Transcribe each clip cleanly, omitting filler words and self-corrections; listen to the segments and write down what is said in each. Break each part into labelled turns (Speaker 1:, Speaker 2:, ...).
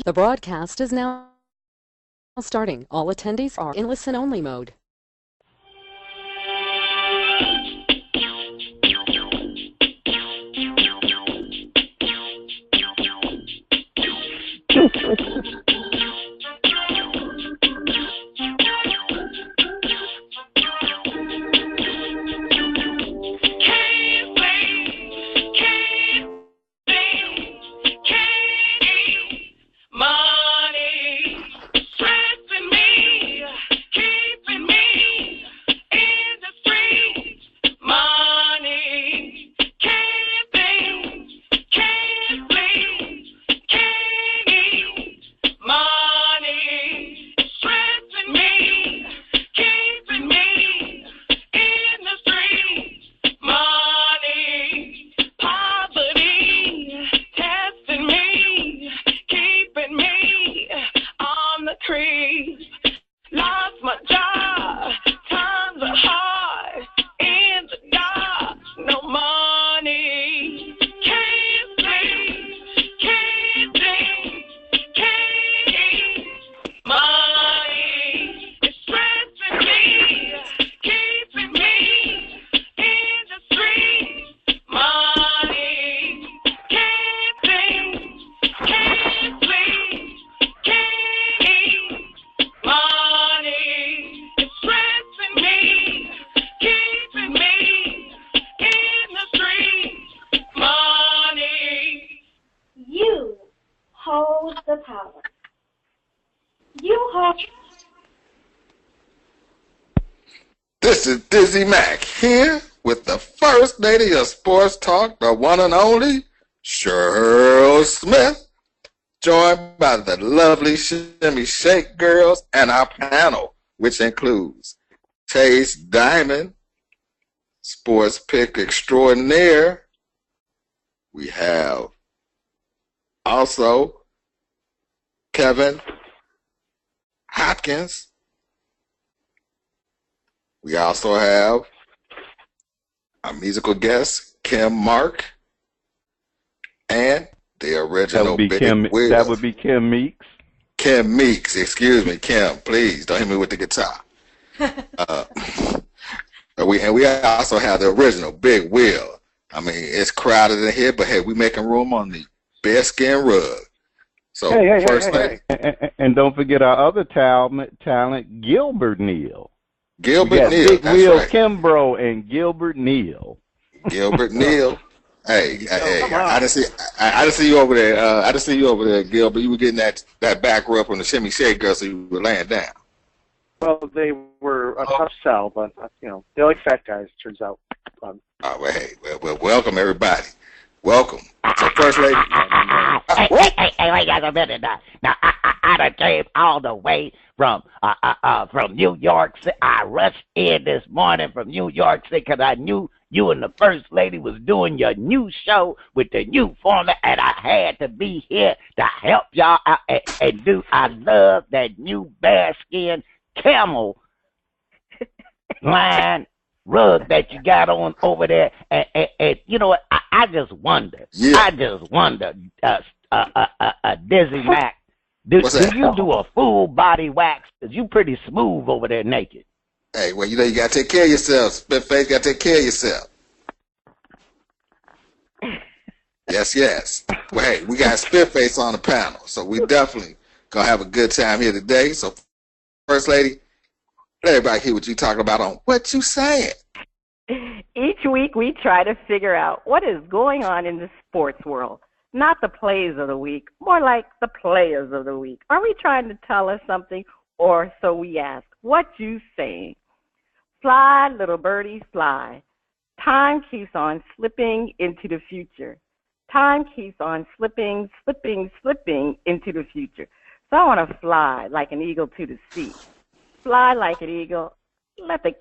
Speaker 1: The broadcast is now starting. All attendees are in listen-only mode.
Speaker 2: This is Dizzie Mac here with the First Lady of Sports Talk, the one and only Cheryl Smith, joined by the lovely Shimmy Shake Girls and our panel, which includes Taste Diamond, Sports Pick Extraordinaire. We have also Kevin Hopkins. We also have our musical guest, Kimbrough, and the original Big Wheel.
Speaker 3: That would be Kim Meeks.
Speaker 2: Kim Meeks, excuse me, Kim, please don't hit me with the guitar. We also have the original Big Wheel. I mean, it's crowded in here, but hey, we making room on the bearskin rug. So first thing,
Speaker 3: and don't forget our other talent, Gilbert Neal.
Speaker 2: Gilbert Neal,
Speaker 3: Big Wheel, right. Kimbrough and Gilbert Neal.
Speaker 2: Gilbert Neal. Hey, I didn't see you over there. I didn't see you over there, Gilbert. You were getting that back rub from the Shimmy Shake Girls, so you were laying down.
Speaker 4: Well, they were a tough sell, but they like fat guys. Turns out.
Speaker 2: Well, hey, well, welcome everybody. Welcome. So first lady.
Speaker 5: Wait just a minute now. I done came all the way from New York City. I rushed in this morning from New York City because I knew you and the First Lady was doing your new show with the new format, and I had to be here to help y'all out and do. I love that new bearskin camel line rug that you got on over there, and you know what? I just wonder.
Speaker 2: Yeah.
Speaker 5: I just wonder, Dizzie Mac, do you do a full body wax? Cause you pretty smooth over there naked.
Speaker 2: Hey, well, you gotta take care of yourself. Spit face, gotta take care of yourself. Yes. Well, hey, we got Spit Face on the panel, so we definitely gonna have a good time here today. So, First Lady, let everybody hear what you talking about on What You Saying.
Speaker 6: Each week we try to figure out what is going on in the sports world. Not the plays of the week, more like the players of the week. Are we trying to tell us something, or so we ask, what you saying? Fly, little birdie, fly. Time keeps on slipping into the future. Time keeps on slipping into the future. So I want to fly like an eagle to the sea. Fly like an eagle. Let the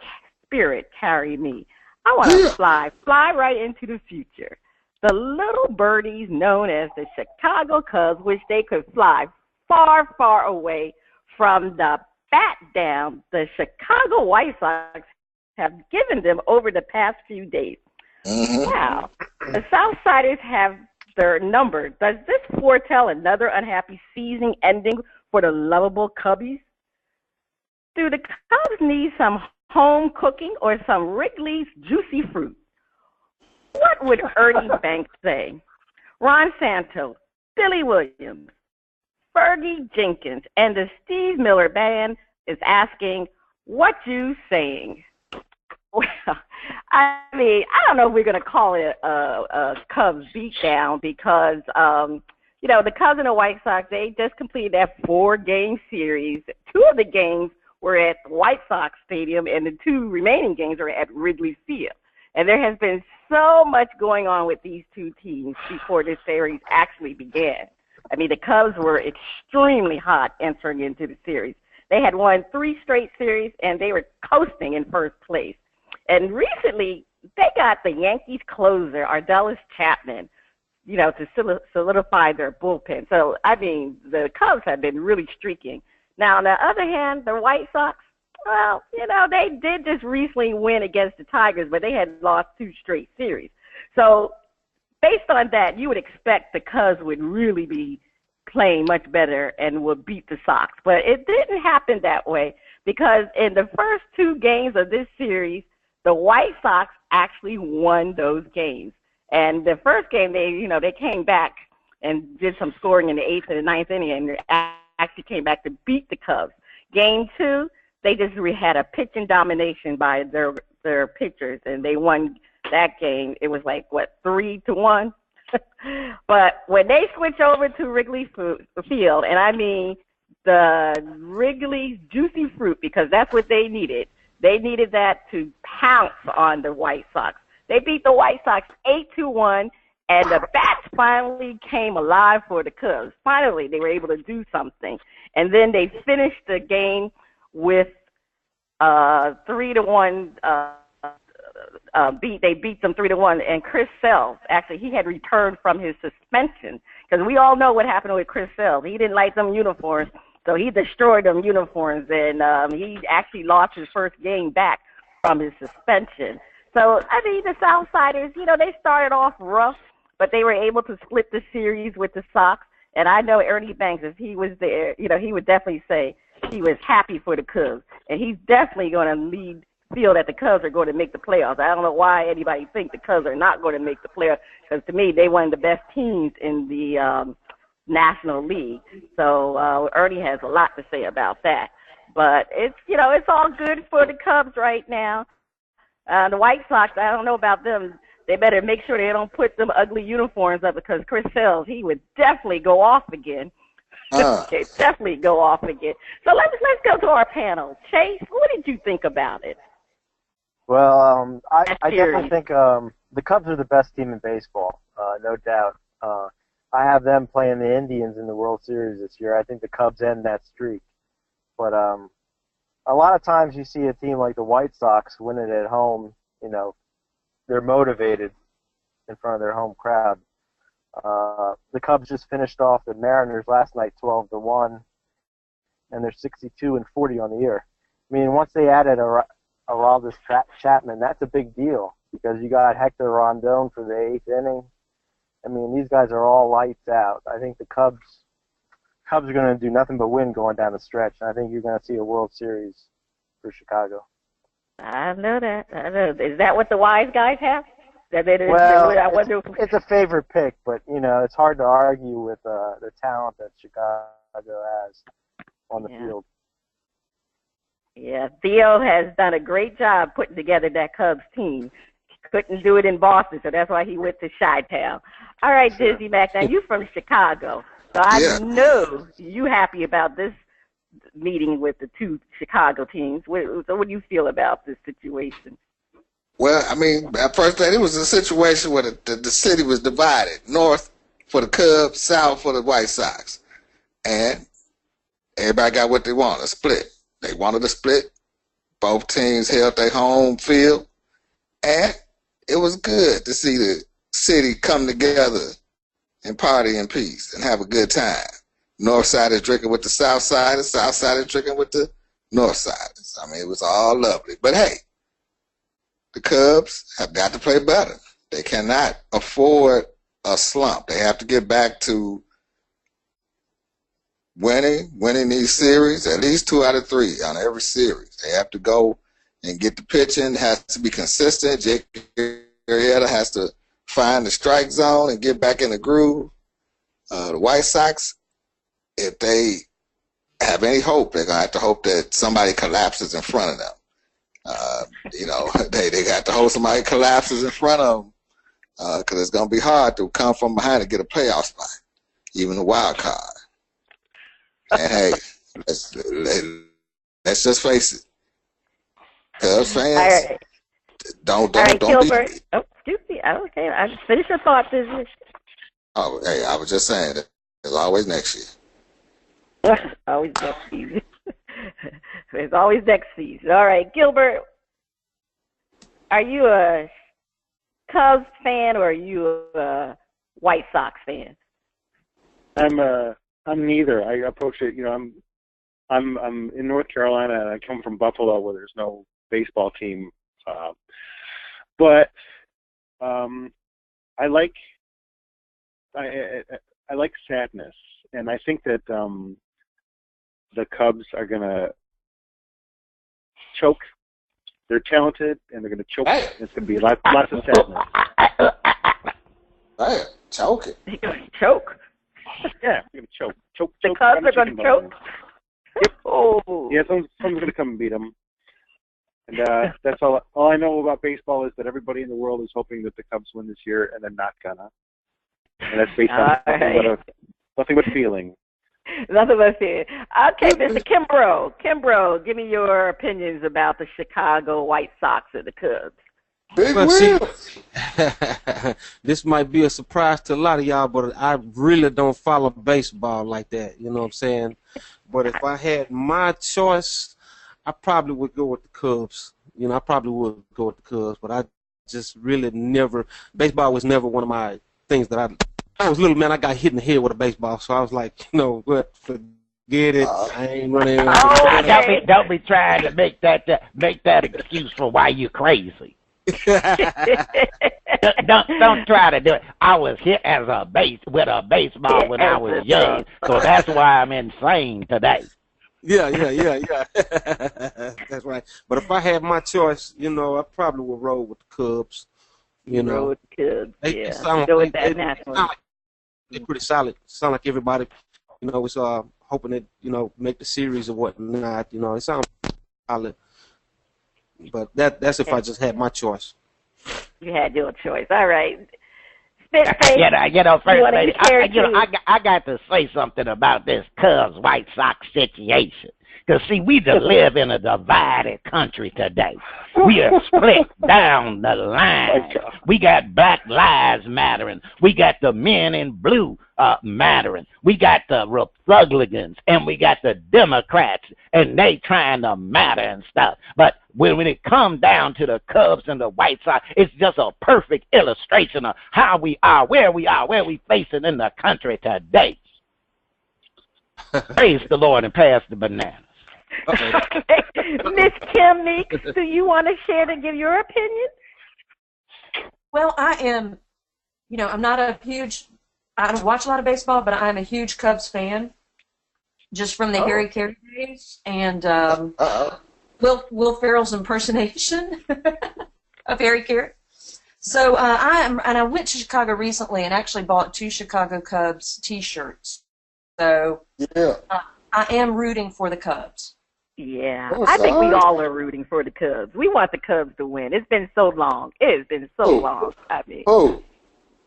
Speaker 6: spirit carry me. I want to fly right into the future. The little birdies known as the Chicago Cubs wish they could fly far, far away from the bat down the Chicago White Sox have given them over the past few days.
Speaker 2: Mm-hmm.
Speaker 6: Wow. The Southsiders have their number. Does this foretell another unhappy season ending for the lovable Cubbies? Do the Cubs need some home cooking or some Wrigley's juicy fruit? What would Ernie Banks say? Ron Santos, Billy Williams, Fergie Jenkins, and the Steve Miller Band is asking, what you saying? Well, I mean, I don't know if we're going to call it a Cubs beatdown because, you know, the Cubs and the White Sox, they just completed that 4-game series. 2 of the games were at the White Sox Stadium, and the 2 remaining games are at Wrigley Field. And there has been so much going on with these 2 teams before this series actually began. I mean, the Cubs were extremely hot entering into the series. They had won 3 straight series, and they were coasting in first place. And recently, they got the Yankees closer, Ardelis Chapman, you know, to solidify their bullpen. So, I mean, the Cubs have been really streaking. Now, on the other hand, the White Sox, well, you know, they did just recently win against the Tigers, but they had lost 2 straight series. So, based on that, you would expect the Cubs would really be playing much better and would beat the Sox. But it didn't happen that way because in the first 2 games of this series, the White Sox actually won those games. And the first game, they came back and did some scoring in the 8th and the 9th inning and actually came back to beat the Cubs. Game 2, they just had a pitching domination by their pitchers, and they won that game. It was like, 3-1? But when they switch over to Wrigley Field, and I mean the Wrigley's juicy fruit, because that's what they needed. They needed that to pounce on the White Sox. They beat the White Sox 8-1, and the bats finally came alive for the Cubs. Finally, they were able to do something. And then they finished the game with 3-1 they beat them 3-1, and Chris Sells, actually, he had returned from his suspension, because we all know what happened with Chris Sells. He didn't like them uniforms, so he destroyed them uniforms, and he actually lost his first game back from his suspension. So, I mean, the Southsiders, they started off rough, but they were able to split the series with the Sox, and I know Ernie Banks, if he was there, he would definitely say he was happy for the Cubs, and he's definitely going to feel that the Cubs are going to make the playoffs. I don't know why anybody thinks the Cubs are not going to make the playoffs, because to me, they one of the best teams in the National League. So Ernie has a lot to say about that. But it's all good for the Cubs right now. The White Sox, I don't know about them. They better make sure they don't put them ugly uniforms up, because Chris Sells, he would definitely go off again. Definitely go off again. So let's go to our panel. Chase, what did you think about it?
Speaker 7: Well, I definitely think the Cubs are the best team in baseball, no doubt. I have them playing the Indians in the World Series this year. I think the Cubs end that streak. But a lot of times you see a team like the White Sox win it at home, they're motivated in front of their home crowd. The Cubs just finished off the Mariners last night 12-1, and they're 62-40 on the year. I mean, once they added Aroldis Chapman, that's a big deal, because you got Hector Rondon for the 8th inning. I mean, these guys are all lights out. I think the Cubs are going to do nothing but win going down the stretch, and I think you're going to see a World Series for Chicago.
Speaker 6: I know that. Is that what the wise guys have?
Speaker 7: It's a favorite pick, but, it's hard to argue with the talent that Chicago has on the field.
Speaker 6: Yeah, Theo has done a great job putting together that Cubs team. Couldn't do it in Boston, so that's why he went to Chi-Town. All right, Dizzie Mac, now you're from Chicago, so I know you happy about this meeting with the 2 Chicago teams. So what do you feel about this situation?
Speaker 2: Well, I mean, at first it was a situation where the city was divided. North for the Cubs, south for the White Sox. And everybody got what they want, a split. They wanted a split. Both teams held their home field. And it was good to see the city come together and party in peace and have a good time. North side is drinking with the south side, the south side is drinking with the north siders. I mean, it was all lovely. But hey, the Cubs have got to play better. They cannot afford a slump. They have to get back to winning these series, at least 2 out of 3 on every series. They have to go and get the pitching, has to be consistent. Jake Arrieta has to find the strike zone and get back in the groove. The White Sox, if they have any hope, they're going to have to hope that somebody collapses in front of them. They got to hope somebody collapses in front of them because it's going to be hard to come from behind and get a playoff spot, even a wild card. And hey, let's just face it. Cubs fans, don't
Speaker 6: Gilbert.
Speaker 2: be.
Speaker 6: Oh, excuse me. Okay, I just finished your thought, Dizzie.
Speaker 2: Oh, hey, I was just saying that there's always next year.
Speaker 6: Always next season. There's always next season. All right, Gilbert, are you a Cubs fan or are you a White Sox fan?
Speaker 4: I'm neither. I approach it. I'm in North Carolina and I come from Buffalo where there's no baseball team, but I like sadness, and I think that the Cubs are gonna choke. They're talented, and they're gonna choke.
Speaker 2: Hey.
Speaker 4: It's gonna be lots of sadness.
Speaker 2: Hey, choke it.
Speaker 6: They're going to choke.
Speaker 4: Yeah, they're gonna choke.
Speaker 6: The Cubs are going to choke?
Speaker 4: Yep.
Speaker 6: Oh.
Speaker 4: Yeah, someone's gonna come and beat them. And that's all. All I know about baseball is that everybody in the world is hoping that the Cubs win this year, and they're not gonna. And that's based on nothing but feeling.
Speaker 6: Nothing but feeling. Okay, Mr. Kimbrough. Kimbrough, give me your opinions about the Chicago White Sox and the Cubs.
Speaker 2: Big
Speaker 8: Well,
Speaker 2: wheel.
Speaker 8: this might be a surprise to a lot of y'all, but I really don't follow baseball like that. You know what I'm saying? But if I had my choice, I probably would go with the Cubs. I probably would go with the Cubs, but I just really never. Baseball was never one of my things that I was little, man. I got hit in the head with a baseball, so I was like, what? Forget it. I ain't running.
Speaker 5: Don't be trying to make that excuse for why you crazy. don't try to do it. I was hit with a baseball when I was young, so that's why I'm insane today.
Speaker 8: Yeah. That's right. But if I had my choice, I probably would roll with the Cubs.
Speaker 6: Roll with the Cubs.
Speaker 8: They
Speaker 6: sound
Speaker 8: like they're pretty solid. Sound like everybody, was hoping that make the series or whatnot. It sounds solid. But that's if I just had my choice.
Speaker 6: You had your choice. All right.
Speaker 5: First lady, I got to say something about this Cubs White Sox situation. Because, see, we live in a divided country today. We are split down the line. We got Black Lives Mattering. We got the men in blue mattering. We got the Republicans, and we got the Democrats, and they trying to matter and stuff. But when it comes down to the Cubs and the White Sox, it's just a perfect illustration of how we are, where we facing in the country today. Praise the Lord and pass the banana.
Speaker 6: Okay. Miss Kim Meeks, do you want to share and give your opinion?
Speaker 9: Well, I am, I'm not I don't watch a lot of baseball, but I'm a huge Cubs fan, just from the Harry Carey days and Will Ferrell's impersonation of Harry Carey. So I went to Chicago recently and actually bought 2 Chicago Cubs T-shirts. So I am rooting for the Cubs.
Speaker 6: Yeah, I think we all are rooting for the Cubs. We want the Cubs to win. It's been so long. It has been so long.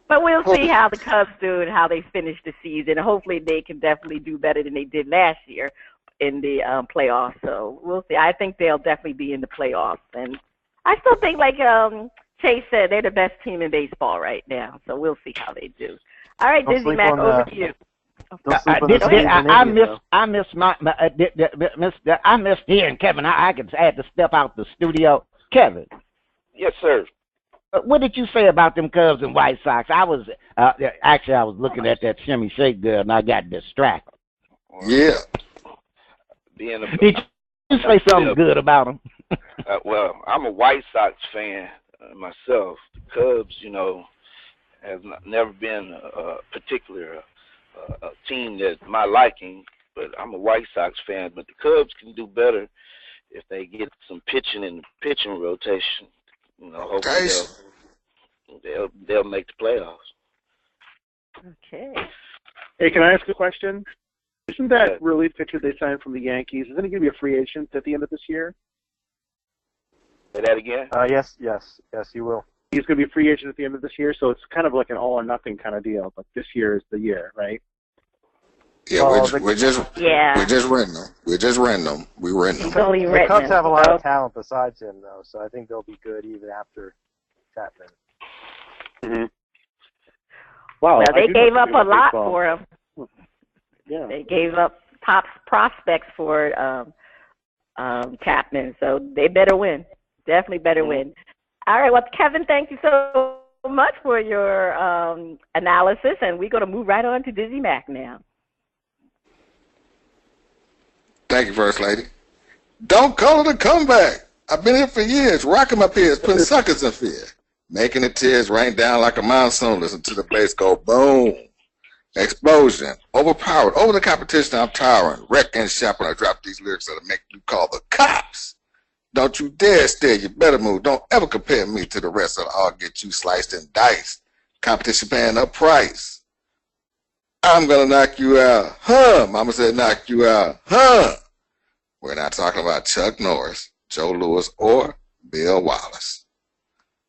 Speaker 6: But we'll see how the Cubs do and how they finish the season. Hopefully they can definitely do better than they did last year in the playoffs. So we'll see. I think they'll definitely be in the playoffs. And I still think, like Chase said, they're the best team in baseball right now. So well see how they do. All right, Dizzie Mac, over to you.
Speaker 5: I missed hearing Kevin. I had to step out the studio. Kevin.
Speaker 10: Yes, sir.
Speaker 5: What did you say about them Cubs and White Sox? I was looking at that Shimmy Shake Girl and I got distracted.
Speaker 2: Yeah.
Speaker 5: Did you say something good about them?
Speaker 10: Well, I'm a White Sox fan myself. The Cubs, has never been a particular a team that's my liking, but I'm a White Sox fan. But the Cubs can do better if they get some pitching in the pitching rotation. You know, hopefully they'll make the playoffs.
Speaker 6: Okay.
Speaker 4: Hey, can I ask a question? Isn't that relief pitcher they signed from the Yankees, isn't he going to be a free agent at the end of this year?
Speaker 10: Say that again?
Speaker 7: Yes, you will.
Speaker 4: He's going to be a free agent at the end of this year, so it's kind of like an all-or-nothing kind of deal. But this year is the year, right?
Speaker 2: Yeah, we're just renting them. We're just renting them. We rent them.
Speaker 7: The Cubs have a lot of talent besides him, though, so I think they'll be good even after Chapman.
Speaker 4: Mm-hmm. Wow,
Speaker 6: well, they gave up a lot for him.
Speaker 4: Yeah.
Speaker 6: They gave up top prospects for Chapman, so they better win. Definitely better win. All right, well, Kevin, thank you so much for your analysis, and we're going to move right on to Dizzie Mac now.
Speaker 2: Thank you, First Lady. Don't call it a comeback. I've been here for years, rocking my peers, putting suckers in fear, making the tears rain down like a monsoon. Listen to the bass go boom. Explosion, overpowered, over the competition, I'm towering. Wreck and shop when I drop these lyrics that'll make you call the cops. Don't you dare stare, you better move. Don't ever compare me to the rest, or I'll get you sliced and diced. Competition paying a price. I'm gonna knock you out, huh? Mama said knock you out, huh? We're not talking about Chuck Norris, Joe Louis, or Bill Wallace.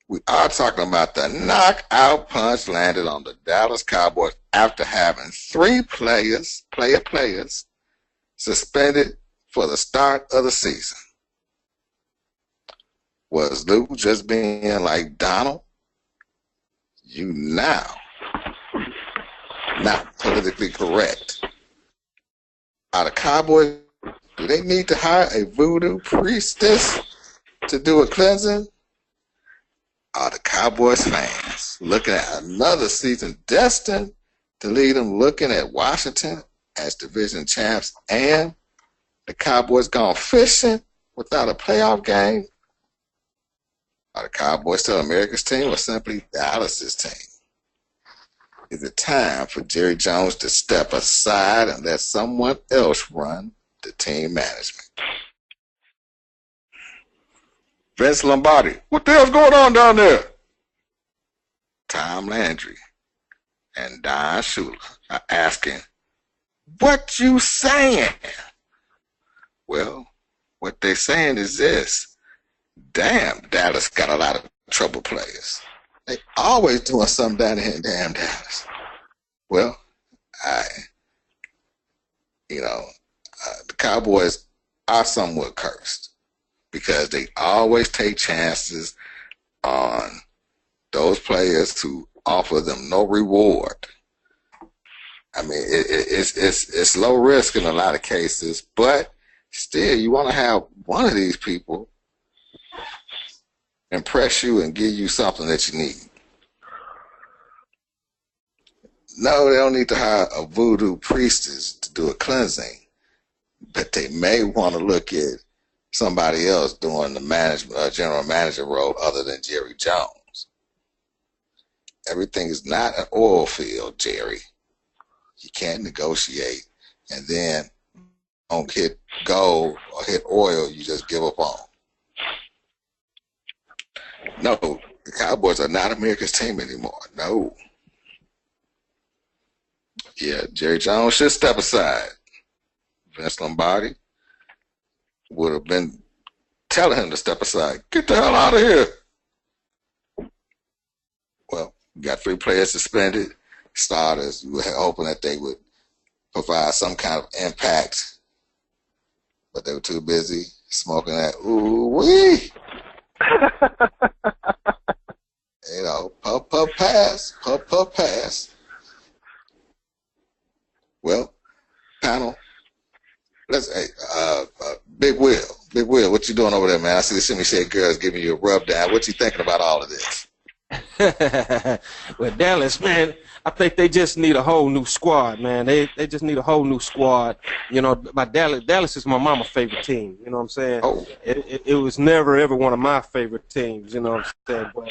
Speaker 2: We are talking about the knockout punch landed on the Dallas Cowboys after having 3 players suspended for the start of the season. Was Luke just being like Donald? You now not politically correct. Are the Cowboys, do they need to hire a voodoo priestess to do a cleansing? Are the Cowboys fans looking at another season destined to lead them looking at Washington as division champs and the Cowboys gone fishing without a playoff game? Are the Cowboys still America's team or simply Dallas's team? Is it time for Jerry Jones to step aside and let someone else run the team management? Vince Lombardi, what the hell's going on down there? Tom Landry and Don Shula are asking, what you saying? Well, what they saying is this. Damn, Dallas got a lot of trouble players. They always doing something down here in damn Dallas. Well, the Cowboys are somewhat cursed because they always take chances on those players who offer them no reward. I mean, it's low risk in a lot of cases, but still, you want to have one of these people impress you and give you something that you need. No, they don't need to hire a voodoo priestess to do a cleansing, but they may want to look at somebody else doing the management, general manager role other than Jerry Jones. Everything is not an oil field, Jerry. You can't negotiate and then don't hit gold or hit oil you just give up on. No, the Cowboys are not America's team anymore. No. Yeah, Jerry Jones should step aside. Vince Lombardi would have been telling him to step aside. Get the hell out of here. Well, we got 3 players suspended. Starters, we were hoping that they would provide some kind of impact, but they were too busy smoking that ooh-wee. Puff pass. Well, panel, Big Will, what you doing over there, man? I see the Shimmy Shake Girls giving you a rub down. What you thinking about all of this?
Speaker 8: Well, Dallas, man, I think they just need a whole new squad, man. They just need a whole new squad. You know, Dallas is my mama's favorite team. You know what I'm saying?
Speaker 2: Oh.
Speaker 8: It was never ever one of my favorite teams. You know what I'm saying? But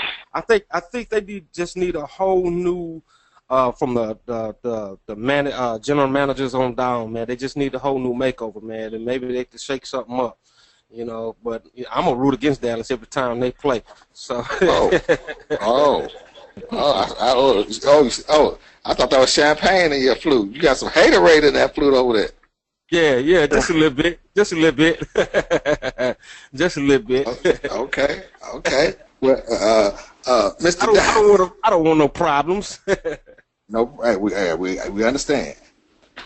Speaker 8: I think they just need a whole new. From the general managers on down, man, they just need a whole new makeover, man, and maybe they could shake something up, you know. But I'm gonna root against Dallas every time they play. So.
Speaker 2: I thought that was champagne in your flute. You got some haterade in that flute over there.
Speaker 8: Yeah, just a little bit, just a little bit.
Speaker 2: Okay. Well, Mr.
Speaker 8: I don't want no problems.
Speaker 2: No, we understand.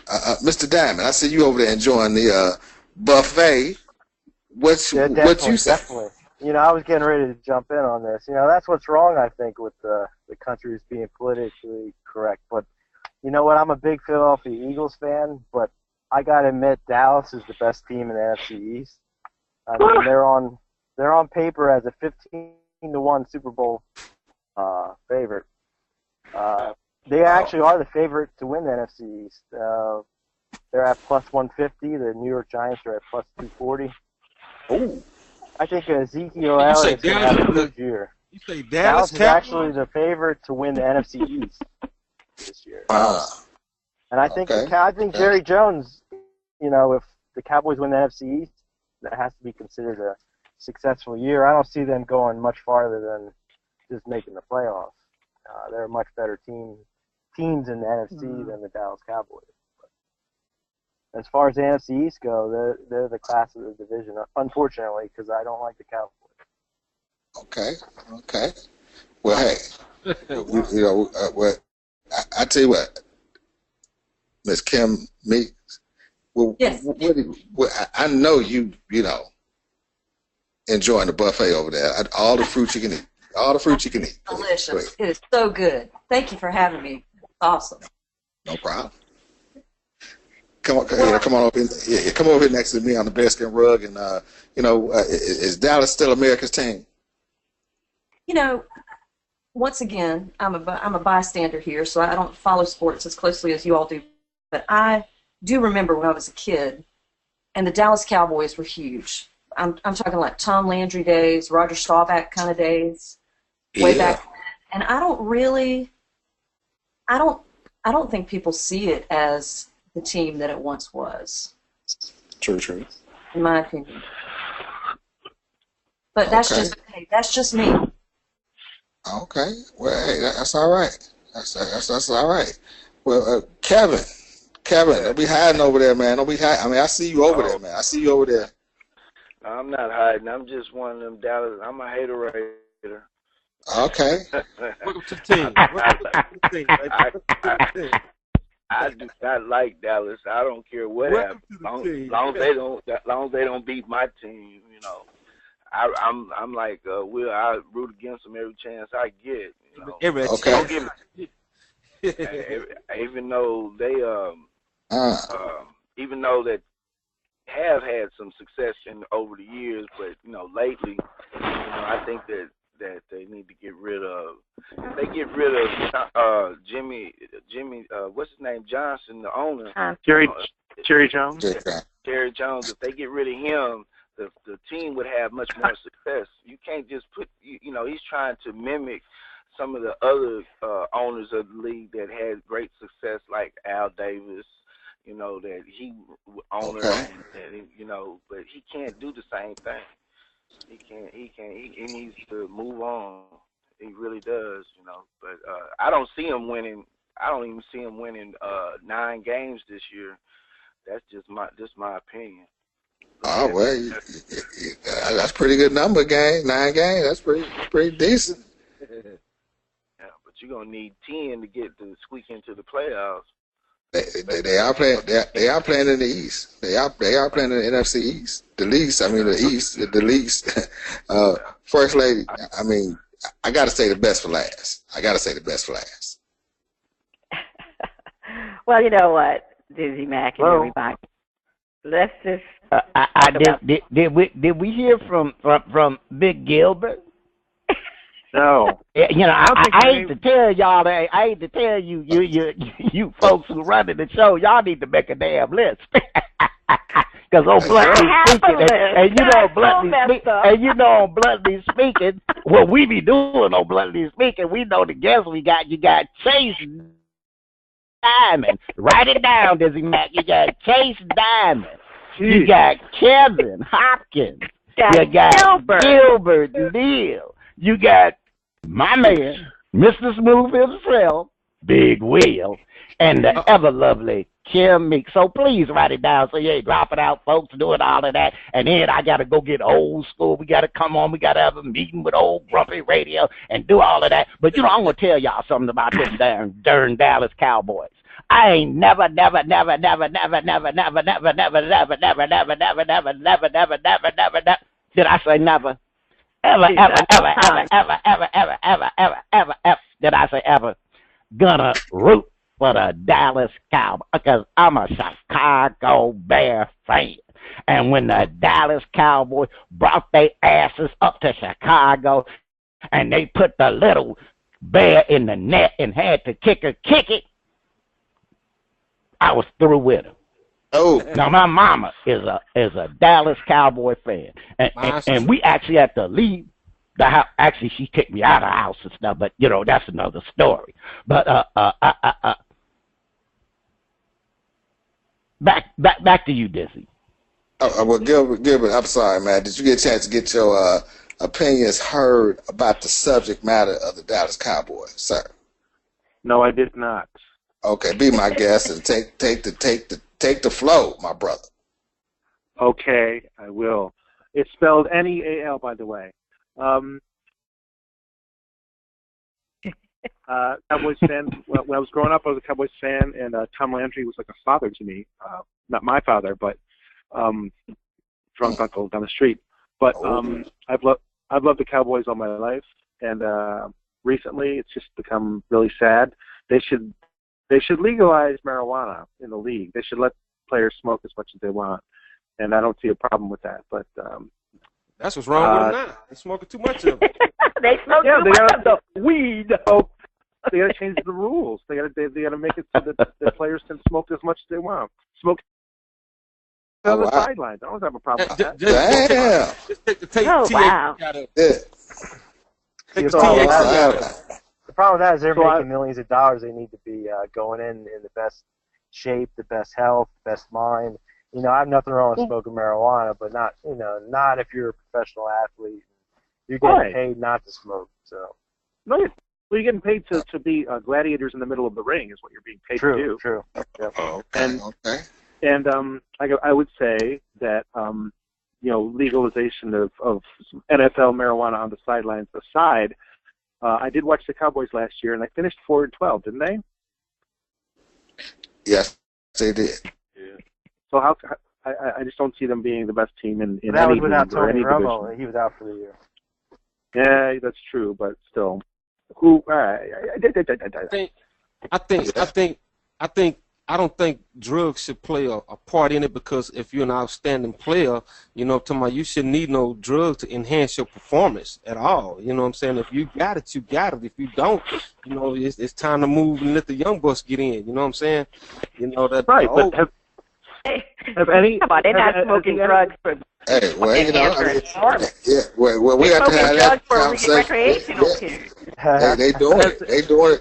Speaker 2: Mr. Diamond, I see you over there enjoying the buffet. What you say?
Speaker 7: Definitely. You know, I was getting ready to jump in on this. You know, that's what's wrong, I think, with the country is being politically correct. But you know what? I'm a big Philadelphia Eagles fan, but I gotta admit, Dallas is the best team in the NFC East. I mean, they're on paper as a 15-1 Super Bowl favorite. They actually are the favorite to win the NFC East. They're at plus 150. The New York Giants are at plus 240.
Speaker 2: Oh.
Speaker 7: I think Ezekiel Elliott is going to have a good year.
Speaker 8: You say
Speaker 7: Dallas is actually the favorite to win the NFC East this year. And I think Jerry Jones, you know, if the Cowboys win the NFC East, that has to be considered a successful year. I don't see them going much farther than just making the playoffs. They're a much better teams in the NFC than the Dallas Cowboys. But as far as the NFC East go, they're the class of the division, unfortunately, because I don't like the Cowboys.
Speaker 2: Okay. Well, hey, you know, I tell you what, Miss Kim Meeks. Well,
Speaker 9: yes.
Speaker 2: I know you know, enjoying the buffet over there. All the fruit you can eat.
Speaker 9: Delicious. It is so good. Thank you for having me. Awesome.
Speaker 2: No problem. Come on over here. Come over here next to me on the bearskin rug, and is Dallas still America's team?
Speaker 9: You know, once again, I'm a bystander here, so I don't follow sports as closely as you all do. But I do remember when I was a kid, and the Dallas Cowboys were huge. I'm talking like Tom Landry days, Roger Staubach kind of days, way back then. And I don't think people see it as the team that it once was.
Speaker 2: True.
Speaker 9: In my opinion. But that's just me.
Speaker 2: Okay. Well, hey, that's all right. That's all right. Well, Kevin, don't be hiding over there, man. Don't be hiding. I mean, I see you over there, man. I see you over there.
Speaker 10: I'm not hiding. I'm just one of them Dallas. I'm a hater.
Speaker 2: Okay.
Speaker 8: Welcome to the team.
Speaker 10: I do not like Dallas. I don't care what happens. Long as they don't beat my team, you know. I'm like I root against them every chance I get. You know.
Speaker 2: Okay.
Speaker 10: Don't give me, even though they even though that have had some success over the years, but you know lately, you know, I think that they need to get rid of. If they get rid of Jimmy, what's his name, Johnson, the owner,
Speaker 4: Jerry Jones.
Speaker 10: Jerry Jones. If they get rid of him, the team would have much more success. You can't just put, you know, he's trying to mimic some of the other owners of the league that had great success, like Al Davis. You know that he owned it, you know, but he can't do the same thing. He can't. He needs to move on. He really does, you know. But I don't see him winning. I don't even see him winning 9 games this year. That's just my opinion.
Speaker 2: Oh well, that's a pretty good number, gang. 9 games. That's pretty decent.
Speaker 10: Yeah, but you're gonna need 10 to get to squeak into the playoffs.
Speaker 2: They are playing. They are playing in the East. They are playing in the NFC East. The least. I mean, the East. The least. First lady. I mean, I got to say the best for last.
Speaker 6: Well, you know what, Dizzie Mac and everybody. Let's just.
Speaker 5: Did we hear from Big Gilbert?
Speaker 4: No.
Speaker 5: You know, I hate to tell y'all that. I hate to tell you, you folks who running the show, y'all need to make a damn list. Because on bluntly speaking, and you know on bluntly speaking, what we be doing on bluntly speaking, we know the guests we got. You got Chase Diamond. Write it down, Dizzie Mac. You got Chase Diamond. You got Kevin Hopkins. You got Gilbert Neal. You got my man, Mr. Smooth himself, Big Will, and the ever lovely Kim Meeks. So please write it down so you ain't dropping out, folks, doing all of that. And then I got to go get old school. We got to come on. We got to have a meeting with old Grumpy Radio and do all of that. But, you know, I'm going to tell y'all something about this darn Dallas Cowboys. I ain't never did I say never? Did I say ever? Gonna root for the Dallas Cowboys because I'm a Chicago Bear fan. And when the Dallas Cowboys brought their asses up to Chicago and they put the little bear in the net and had to kick it, I was through with him.
Speaker 2: Oh,
Speaker 5: now my mama is a Dallas Cowboy fan, and we actually had to leave the house. Actually, she kicked me out of the house and stuff, but you know that's another story. But back to you, Dizzie.
Speaker 2: Well, Gilbert, I'm sorry, man. Did you get a chance to get your opinions heard about the subject matter of the Dallas Cowboys, sir?
Speaker 4: No, I did not.
Speaker 2: Okay, be my guest and take the flow, my brother.
Speaker 4: Okay, I will. It's spelled Neal, by the way. Cowboys fan. When I was growing up, I was a Cowboys fan, and Tom Landry was like a father to me. Not my father, but drunk uncle down the street. But I've loved the Cowboys all my life, and recently it's just become really sad. They should legalize marijuana in the league. They should let players smoke as much as they want, and I don't see a problem with that. But
Speaker 8: that's what's wrong with them now. They're smoking too much of it.
Speaker 6: They smoke too much of the weed.
Speaker 4: Oh, they got to change the rules. They got to make it so that the players can smoke as much as they want. Smoke on the sidelines. I don't have a problem with that.
Speaker 2: Damn.
Speaker 8: Just take the tape.
Speaker 6: Wow.
Speaker 7: The problem with that is they're making millions of dollars. They need to be going in the best shape, the best health, best mind. You know, I have nothing wrong with smoking marijuana, but not if you're a professional athlete. You're getting paid not to smoke. So.
Speaker 4: No, you're getting paid to be gladiators in the middle of the ring is what you're being paid to do.
Speaker 7: True.
Speaker 2: Okay.
Speaker 4: And I would say that legalization of NFL marijuana on the sidelines aside. I did watch the Cowboys last year, and they finished 4-12, didn't they?
Speaker 2: Yes, they did.
Speaker 4: Yeah. So I just don't see them being the best team in
Speaker 7: that
Speaker 4: any
Speaker 7: was without
Speaker 4: league or
Speaker 7: Tony
Speaker 4: any
Speaker 7: Romo.
Speaker 4: division.
Speaker 7: He was out for the year.
Speaker 4: Yeah, that's true, but still,
Speaker 8: I don't think drugs should play a part in it because if you're an outstanding player, you know, you shouldn't need no drugs to enhance your performance at all. You know what I'm saying? If you got it, you got it. If you don't, you know, it's time to move and let the young bucks get in. You know what I'm saying? You know that.
Speaker 4: Right, but have any?
Speaker 6: Come on, they're not smoking drugs for.
Speaker 2: Hey, well, you know, well, we got to have that conversation.
Speaker 6: Recreational kids.
Speaker 2: They doing it.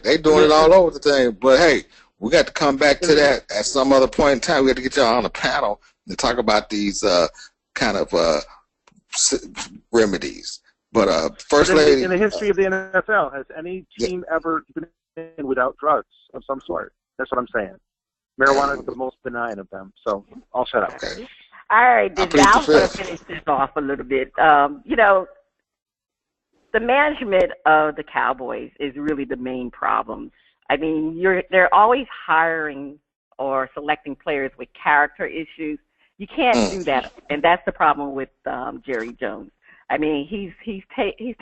Speaker 2: They doing it all over the thing. But hey, we got to come back to that at some other point in time. We have to get y'all on the panel and talk about these kind of remedies. But First Lady,
Speaker 4: in the history of the NFL, has any team ever been in without drugs of some sort? That's what I'm saying. Marijuana is the most benign of them. So I'll shut up.
Speaker 2: Okay.
Speaker 6: All right, I was going to finish this off a little bit. You know, the management of the Cowboys is really the main problem. I mean, they're always hiring or selecting players with character issues. You can't do that, and that's the problem with Jerry Jones. I mean, he's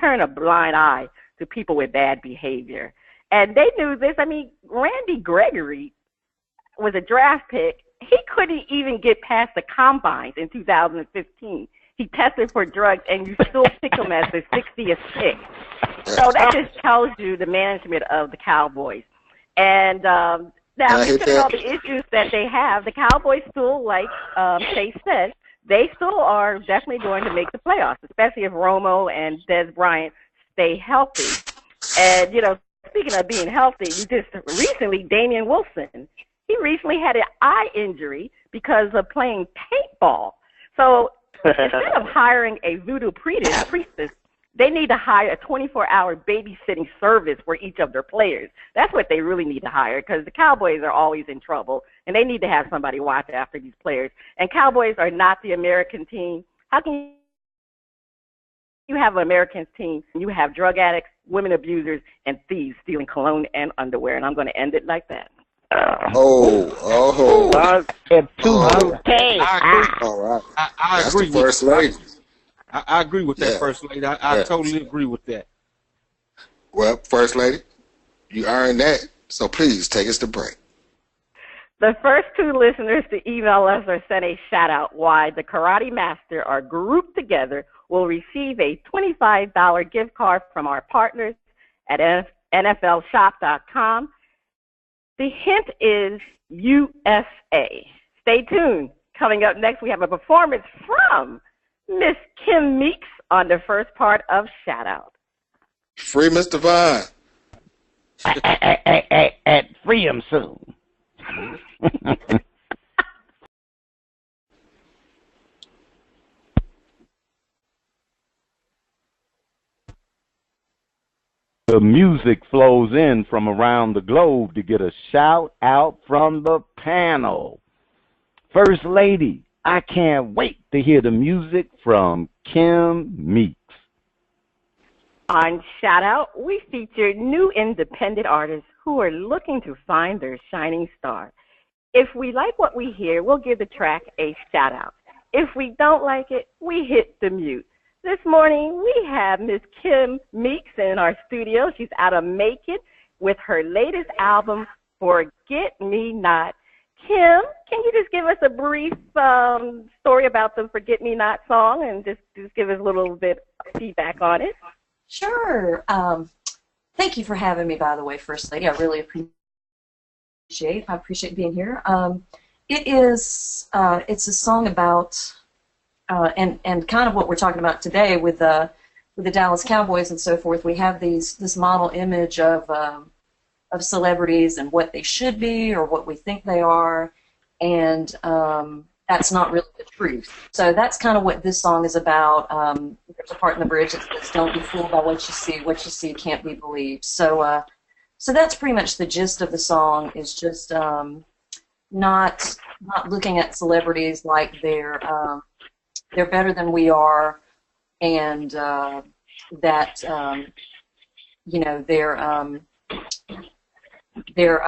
Speaker 6: turned a blind eye to people with bad behavior, and they knew this. I mean, Randy Gregory was a draft pick. He couldn't even get past the combines in 2015. he tested for drugs, and you still pick him as the 60th pick. So that just tells you the management of the Cowboys. And now, because of all the issues that they have, the Cowboys still, like Chase said, they still are definitely going to make the playoffs, especially if Romo and Dez Bryant stay healthy. And, you know, speaking of being healthy, you just recently, Damian Wilson, he recently had an eye injury because of playing paintball. So instead of hiring a voodoo priestess, they need to hire a 24-hour babysitting service for each of their players. That's what they really need to hire, because the Cowboys are always in trouble, and they need to have somebody watch after these players. And Cowboys are not the American team. How can you have an American team and you have drug addicts, women abusers, and thieves stealing cologne and underwear? And I'm going to end it like that.
Speaker 2: Oh.
Speaker 5: Okay.
Speaker 2: All right.
Speaker 8: I
Speaker 2: That's
Speaker 8: agree
Speaker 2: the First Lady.
Speaker 8: I agree with that, First Lady. I totally agree with that.
Speaker 2: Well, First Lady, you earned that, so please take us to break.
Speaker 6: The first two listeners to email us or send a shout-out why the Karate Master are grouped together will receive a $25 gift card from our partners at NFLshop.com. The hint is USA. Stay tuned. Coming up next, we have a performance from Miss Kim Meeks on the first part of Shout Out.
Speaker 2: Free Mr. Vine.
Speaker 5: Free him soon.
Speaker 3: The music flows in from around the globe to get a shout out from the panel. First Lady, I can't wait to hear the music from Kim Meeks.
Speaker 6: On Shout Out, we feature new independent artists who are looking to find their shining star. If we like what we hear, we'll give the track a shout out. If we don't like it, we hit the mute. This morning, we have Miss Kim Meeks in our studio. She's out of Macon with her latest album, Forget Me Not. Kim, can you just give us a brief story about the Forget Me Not song and just give us a little bit of feedback on it?
Speaker 9: Sure. Thank you for having me, by the way, First Lady. I really appreciate being here. It's a song about and kind of what we're talking about today with the Dallas Cowboys and so forth. We have this model image of celebrities and what they should be or what we think they are, and that's not really the truth. So that's kind of what this song is about. There's a part in the bridge that says, "Don't be fooled by what you see can't be believed." So that's pretty much the gist of the song, is just not looking at celebrities like they're better than we are, and that they're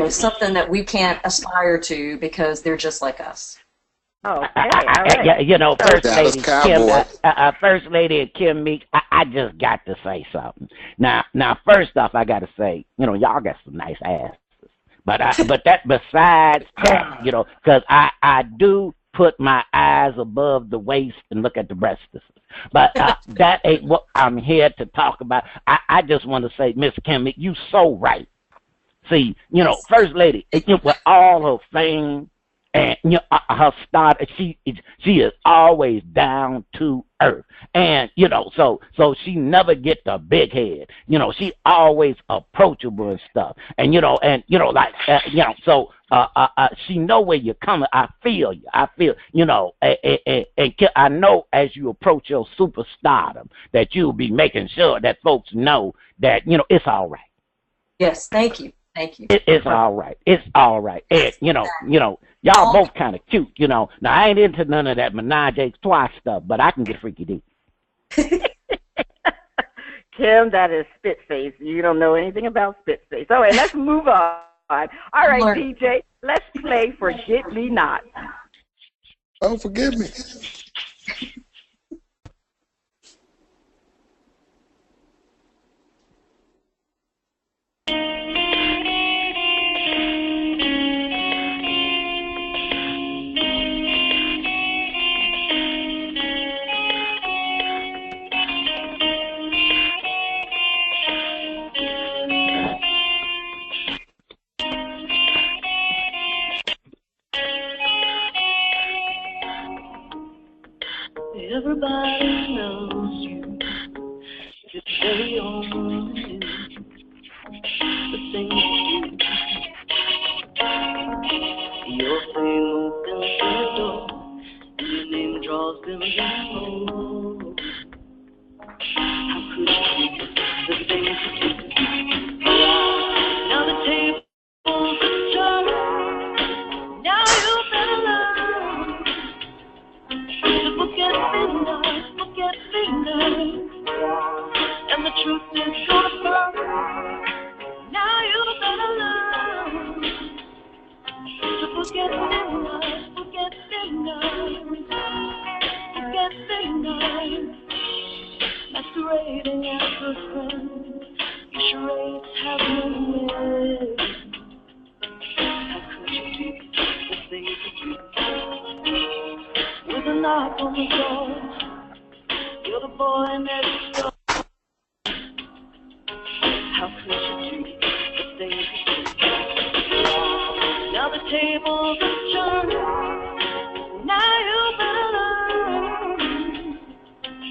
Speaker 9: something that we can't aspire to because they're just like us.
Speaker 6: Oh, okay. All right.
Speaker 5: First Lady and Kim Meeks, I just got to say something. Now, first off, I got to say, y'all got some nice asses. But that besides that, because I do put my eyes above the waist and look at the breasts. But that ain't what I'm here to talk about. I just want to say, Miss Kim, you so right. See, First Lady, with all her fame and her start, she is always down to earth, and so she never get the big head. She always approachable and stuff, and so she know where you're coming. I feel you. And I know as you approach your superstardom that you'll be making sure that folks know that it's all right.
Speaker 9: Yes, thank you. Thank you.
Speaker 5: It's all right. It's all right. And, y'all both kind of cute, Now, I ain't into none of that menage a trois stuff, but I can get freaky deep.
Speaker 6: Kim, that is spit face. You don't know anything about spit face. All right, let's move on. All right, DJ, let's play Forget Me Not.
Speaker 2: Oh, forgive me.
Speaker 11: anymore. How could you do the things you do? Now the tables are turned. Now you better learn to forget midnight, forget midnight. And the truth is gonna burn. Now you better learn to forget midnight, forget midnight, forget midnight. Masquerading as good friends, your charades have no end. How could you do the things you do? With a knock on the door, you're the boy next door. How could you do the things you do? Now the tables are turned. Now you better learn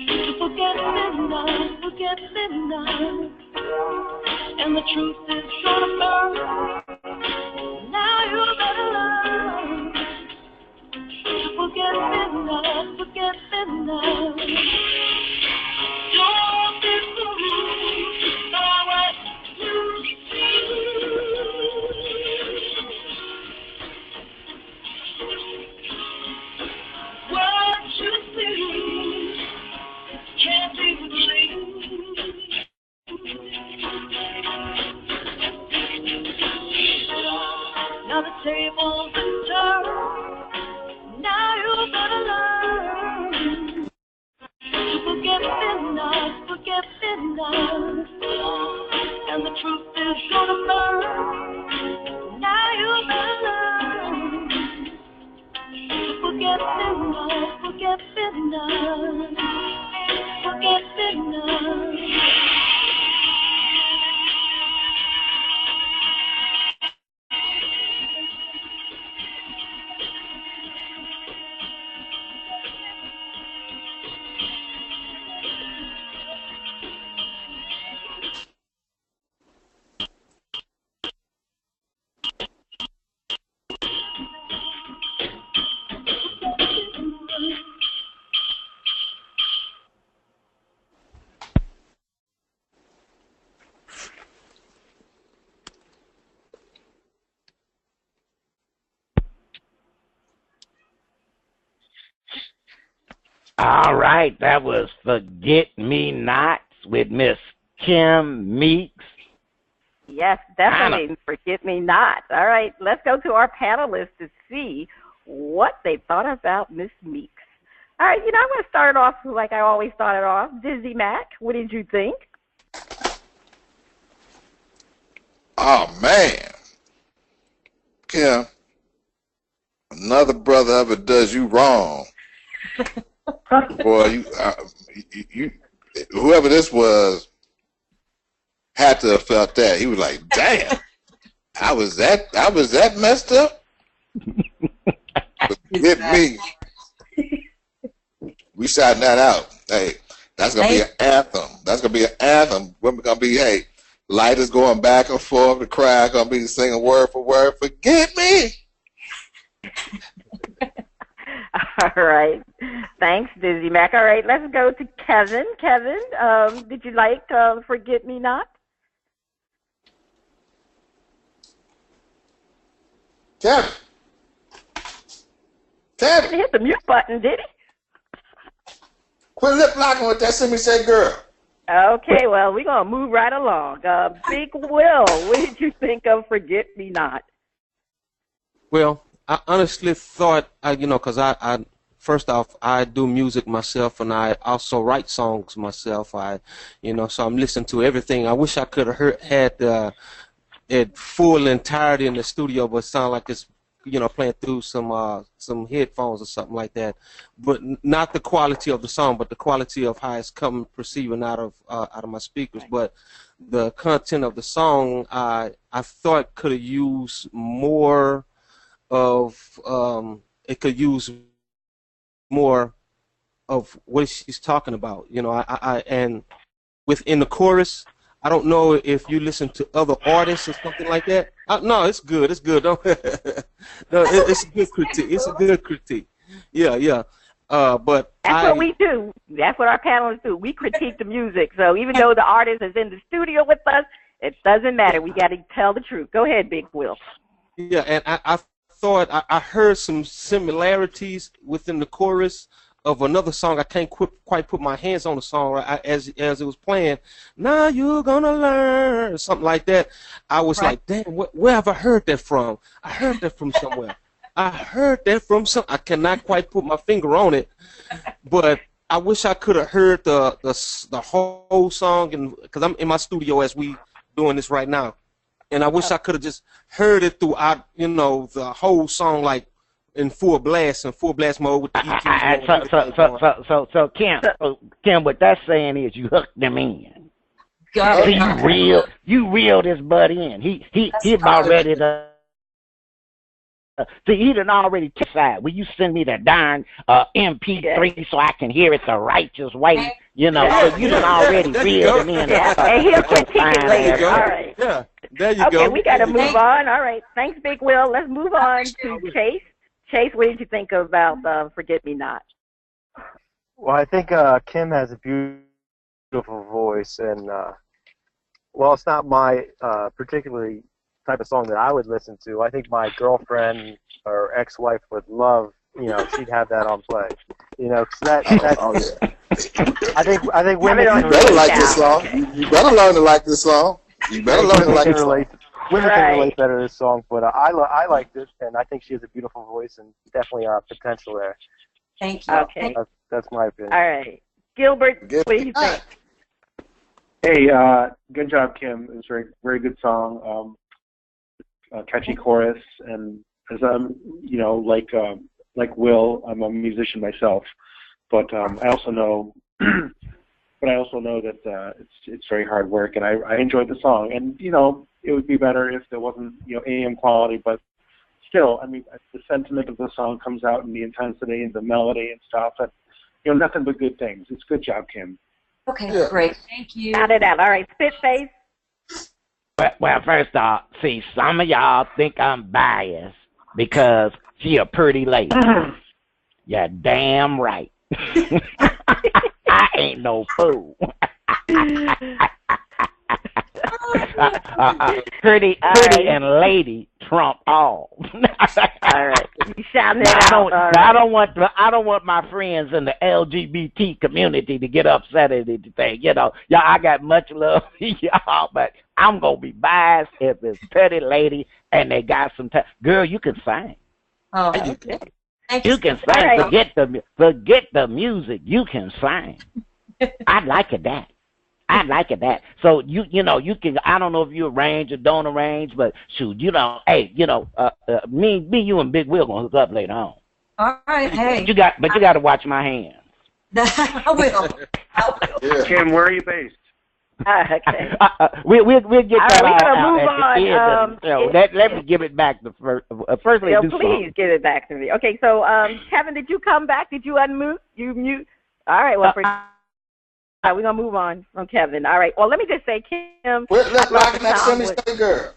Speaker 11: to forget midnight, forget midnight. And the truth is gonna burn. Now you better learn to forget midnight, forget midnight. Don't be fooled by what you see. What you see can't be believed. Now the tables are turned. Now you better learn to forget midnight, forget midnight. And the truth is gonna burn. Now you better learn to forget midnight, forget midnight, forget midnight.
Speaker 5: All right, that was Forget Me Nots with Miss Kim Meeks.
Speaker 6: Yes, definitely. Forget me not. All right, let's go to our panelists to see what they thought about Miss Meeks. All right, I'm going to start off like I always started off. Dizzie Mac, what did you think?
Speaker 2: Oh, man. Kim, another brother ever does you wrong. Boy, you, whoever this was had to have felt that. He was like, damn, I was that messed up? Forget me. We shouting that out. Hey, that's going to be an anthem. That's going to be an anthem. We're going to be, hey, lighters going back and forth. The crowd going to be singing word for word. Forget me.
Speaker 6: All right. Thanks, Dizzie Mac. All right, let's go to Kevin. Kevin, did you like Forget Me Not?
Speaker 2: Kevin. Kevin.
Speaker 6: He hit the mute button, did he?
Speaker 2: Quit lip locking with that Shimmy Shake Girl.
Speaker 6: Okay, well, we're going to move right along. Big Will, what did you think of Forget Me Not?
Speaker 8: Well, I honestly thought, because I first off, I do music myself, and I also write songs myself. So I'm listening to everything. I wish I could have had it full entirety in the studio, but it sounds like it's playing through some headphones or something like that. But not the quality of the song, but the quality of how it's coming perceiving out of my speakers. But the content of the song, I thought could have used more of it could use more of what she's talking about, and within the chorus, I don't know if you listen to other artists or something like that. No, it's good. It's good. No, it's a good critique. It's a good critique. Yeah. But
Speaker 6: that's what we do. That's what our panelists do. We critique the music. So even though the artist is in the studio with us, it doesn't matter. We got to tell the truth. Go ahead, Big Will.
Speaker 8: Yeah, and I thought I heard some similarities within the chorus of another song. I can't quite put my hands on the song as it was playing. Now you're gonna learn, something like that. I was like, damn, where have I heard that from? I heard that from somewhere. I heard that from some. I cannot quite put my finger on it, but I wish I could have heard the whole song, and because I'm in my studio as we doing this right now, and I wish I could have just heard it throughout, the whole song, like in full blast mode with the EQs.
Speaker 5: So Kim, what that's saying is you hooked them in.
Speaker 9: Got it.
Speaker 5: So you reeled this bud in. He about ready to. See, he done already decided. Will you send me the darn MP3 so I can hear it the righteous way? So you done already reeled him in.
Speaker 6: And he'll critique it later. All right.
Speaker 8: Yeah, there you go.
Speaker 6: Okay, we got to move on. All right. Thanks, Big Will. Let's move on to Chase. Chase, what did you think about Forget Me Not?
Speaker 7: Well, I think Kim has a beautiful voice, and well, it's not my particularly type of song that I would listen to. I think my girlfriend or ex-wife would love, she'd have that on play. That's I think women
Speaker 2: you better like this song. You better learn to like this song. You better learn to like this song.
Speaker 7: Women can relate better to this song, but I like this, and I think she has a beautiful voice and definitely potential there.
Speaker 9: Thank you.
Speaker 6: Okay.
Speaker 7: That's my opinion.
Speaker 6: All right. Gilbert, what do you think?
Speaker 4: Hey, good job, Kim. It was a very, very good song. Catchy chorus, and as I'm, like Will, I'm a musician myself, but I also know, that it's very hard work, and I enjoyed the song, and it would be better if there wasn't AM quality, but still, I mean, the sentiment of the song comes out in the intensity and the melody and stuff, and nothing but good things. It's good job, Kim.
Speaker 9: Okay, great. Thank you.
Speaker 6: Got it out. All right, Spitface.
Speaker 5: Well, first off, see, some of y'all think I'm biased because she a pretty lady. You're damn right. I ain't no fool. Pretty and lady trump all.
Speaker 6: All right, you shouting it out.
Speaker 5: I don't want my friends in the LGBT community to get upset at anything. Y'all, I got much love for y'all, but I'm gonna be biased if it's pretty lady and they got some time. Girl, you can sing.
Speaker 9: Oh, okay.
Speaker 5: You can sing. Right. Forget the music. You can sing. I like it that. So you can. I don't know if you arrange or don't arrange, but shoot, hey, me, you, and Big Will gonna hook up later on.
Speaker 9: All right, hey.
Speaker 5: But you got to watch my hands.
Speaker 9: I will.
Speaker 4: Yeah. Kim, where are you based?
Speaker 6: Okay.
Speaker 5: We'll get that
Speaker 6: out
Speaker 5: at the end. Let me give it back to first. Firstly,
Speaker 6: please give it back to me. Okay, so Kevin, did you come back? Did you unmute? You mute? All right. Well, all right, we're going to move on from Kevin. All right. Well, let me just say, Kim.
Speaker 2: Let's rock that Shimmy Shake Girl.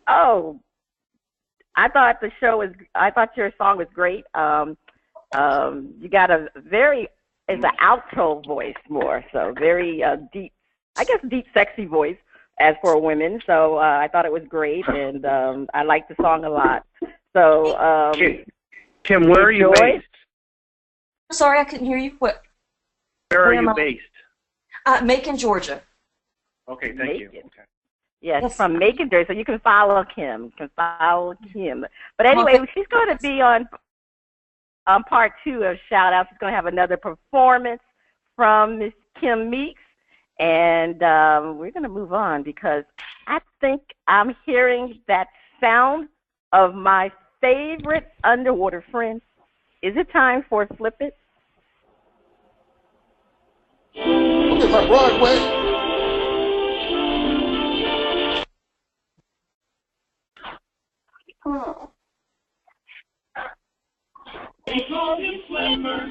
Speaker 6: Oh, I thought your song was great. You got it's an alto voice more, so very deep, deep, sexy voice as for women. So I thought it was great, and I liked the song a lot. So,
Speaker 4: Kim, where are you based?
Speaker 9: Sorry, I couldn't hear you. What?
Speaker 4: Where are you based?
Speaker 9: Macon, Georgia.
Speaker 4: Okay, thank you. Okay.
Speaker 6: Yes, from Macon, Georgia. So you can follow Kim. But anyway, she's going to be on part 2 of Shout Out. She's going to have another performance from Miss Kim Meeks. And we're going to move on because I think I'm hearing that sound of my favorite underwater friend. Is it time for Flip It?
Speaker 2: Look at my Broadway.
Speaker 11: Oh. They call him Flipper,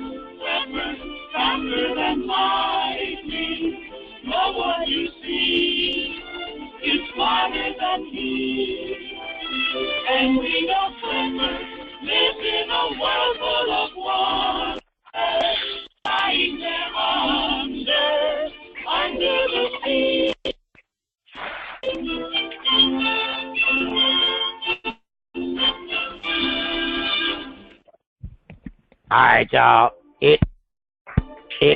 Speaker 11: faster than lightning. No one you see is smarter than he. And we know Flipper lives in a world full of wonder.
Speaker 5: All right, y'all. It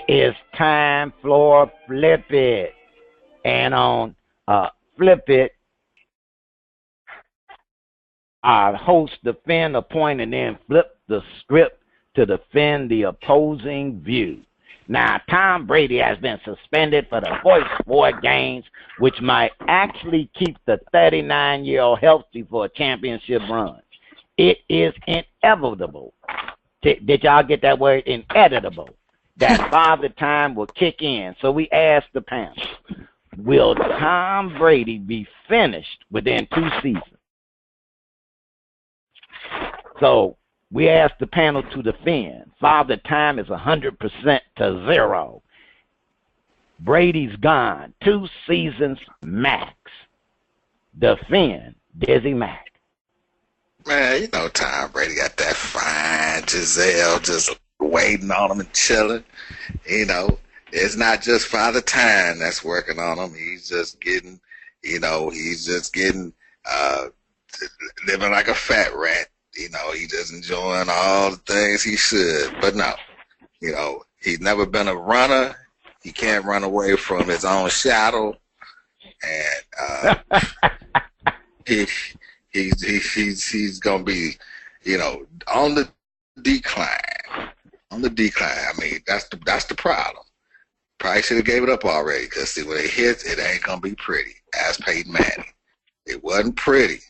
Speaker 5: is time for Flip It. And on Flip It, our host defend a point and then flip the script to defend the opposing view. Now, Tom Brady has been suspended for the first 4 games, which might actually keep the 39-year-old healthy for a championship run. It is inevitable. Did y'all get that word? Inevitable. That Father Time will kick in. So we asked the panel, will Tom Brady be finished within 2 seasons? So we asked the panel to defend. Father Time is 100% to 0. Brady's gone. 2 seasons max. Defend Dizzie Mac.
Speaker 2: Man, you know Tom Brady got that fine Giselle just waiting on him and chilling. You know, it's not just Father Time that's working on him. He's just getting, living like a fat rat. You know, he just enjoying all the things he should. But no, you know, he's never been a runner. He can't run away from his own shadow. And he's gonna be, you know, on the decline. On the decline. I mean, that's the problem. Probably should have gave it up already, because see, when it hits, it ain't gonna be pretty. Ask Peyton Manning. It wasn't pretty.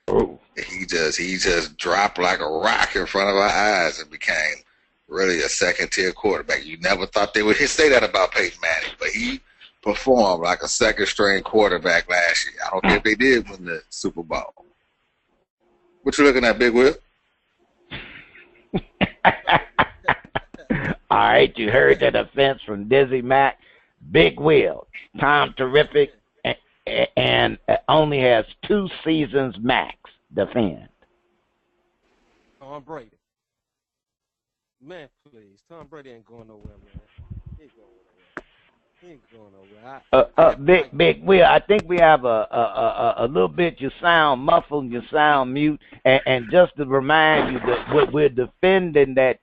Speaker 5: Oh.
Speaker 2: He just dropped like a rock in front of our eyes and became really a second-tier quarterback. You never thought they would say that about Peyton Manning, but he performed like a second-string quarterback last year. I don't care if they did win the Super Bowl. What you looking at, Big Will?
Speaker 5: All right, you heard the defense from Dizzie Mac. Big Will, Tom Terrific, and only has 2 seasons max. Defend.
Speaker 8: Tom Brady. Man, please. Tom Brady ain't going nowhere, man. He ain't going nowhere.
Speaker 5: Big Will, I think we have a little bit, you sound muffled, you sound mute, and just to remind you that we're defending that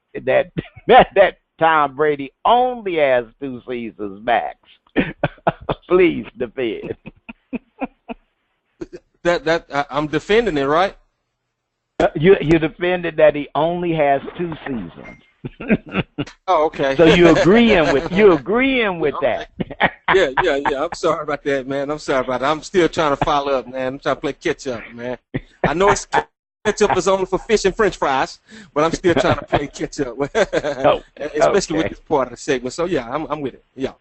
Speaker 5: Tom Brady only has 2 seasons max. Please defend.
Speaker 8: I'm defending it, right?
Speaker 5: You defended that he only has 2 seasons.
Speaker 8: Oh, okay.
Speaker 5: So you're agreeing with that.
Speaker 8: Yeah. I'm sorry about that, man. I'm sorry about it. I'm still trying to follow up, man. I'm trying to play catch up, man. I know it's catch up is only for fish and French fries, but I'm still trying to play catch up. Especially with this part of the segment. So yeah, I'm with it. Yeah.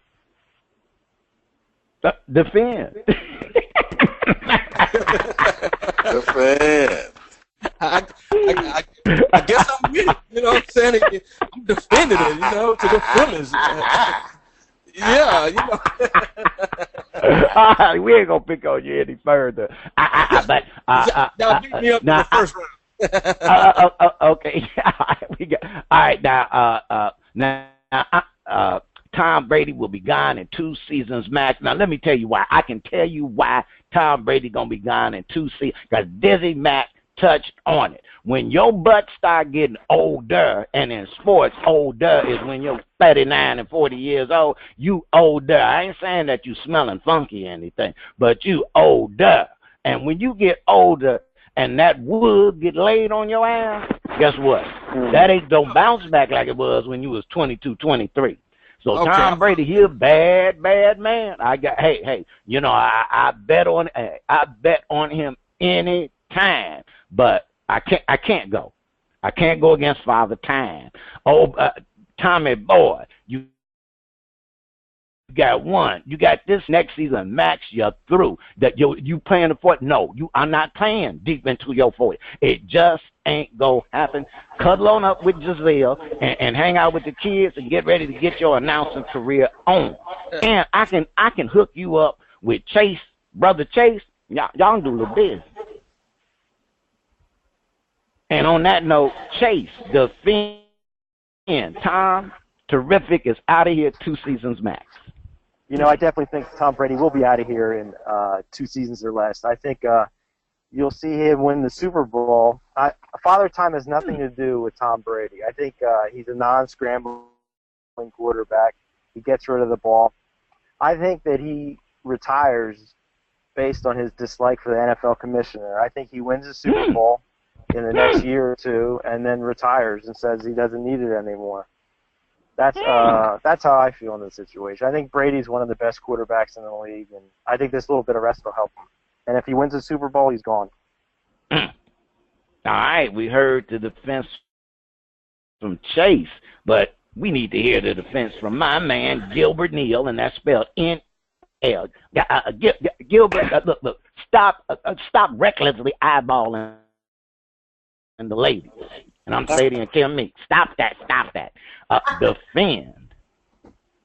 Speaker 5: Defend.
Speaker 2: Defend.
Speaker 8: I guess I'm with it. You know what I'm saying? I'm defending it, you know, to the fullest. Yeah, you know.
Speaker 5: All right, we ain't gonna pick on you any further. But
Speaker 8: y'all beat me up in the first round.
Speaker 5: Okay. All right. Now, Tom Brady will be gone in 2 seasons max. Now, let me tell you why. I can tell you why Tom Brady gonna be gone in 2 seasons. Because Dizzie Mac touched on it. When your butt start getting older, and in sports, older is when you're 39 and 40 years old, you older. I ain't saying that you smelling funky or anything, but you older. And when you get older and that wood get laid on your ass, guess what? That ain't don't bounce back like it was when you was 22, 23. So okay. Tom Brady, he a bad man. Hey, you know, I bet on him any time, but I can't go. I can't go against Father Time. Oh, Tommy boy, you got one. You got this next season, Max. You're through. That you playing the 40? No, you are not playing deep into your 40. It just ain't gonna happen. Cuddle on up with Giselle and hang out with the kids and get ready to get your announcing career on. And I can hook you up with Chase, brother Chase. Y'all can do a little business. And on that note, Chase, the Fiend, Tom Terrific is out of here 2 seasons max.
Speaker 7: You know, I definitely think Tom Brady will be out of here in 2 seasons or less. I think you'll see him win the Super Bowl. Father Time has nothing to do with Tom Brady. I think he's a non-scrambling quarterback. He gets rid of the ball. I think that he retires based on his dislike for the NFL commissioner. I think he wins the Super Bowl in the next year or two and then retires and says he doesn't need it anymore. That's how I feel in this situation. I think Brady's one of the best quarterbacks in the league, and I think this little bit of rest will help him. And if he wins the Super Bowl, he's gone.
Speaker 5: All right, we heard the defense from Chase, but we need to hear the defense from my man, Gilbert Neal, and that's spelled N-L. Gilbert, look, stop recklessly eyeballing the ladies. And I'm saying to Kim Meeks, stop that. Defend.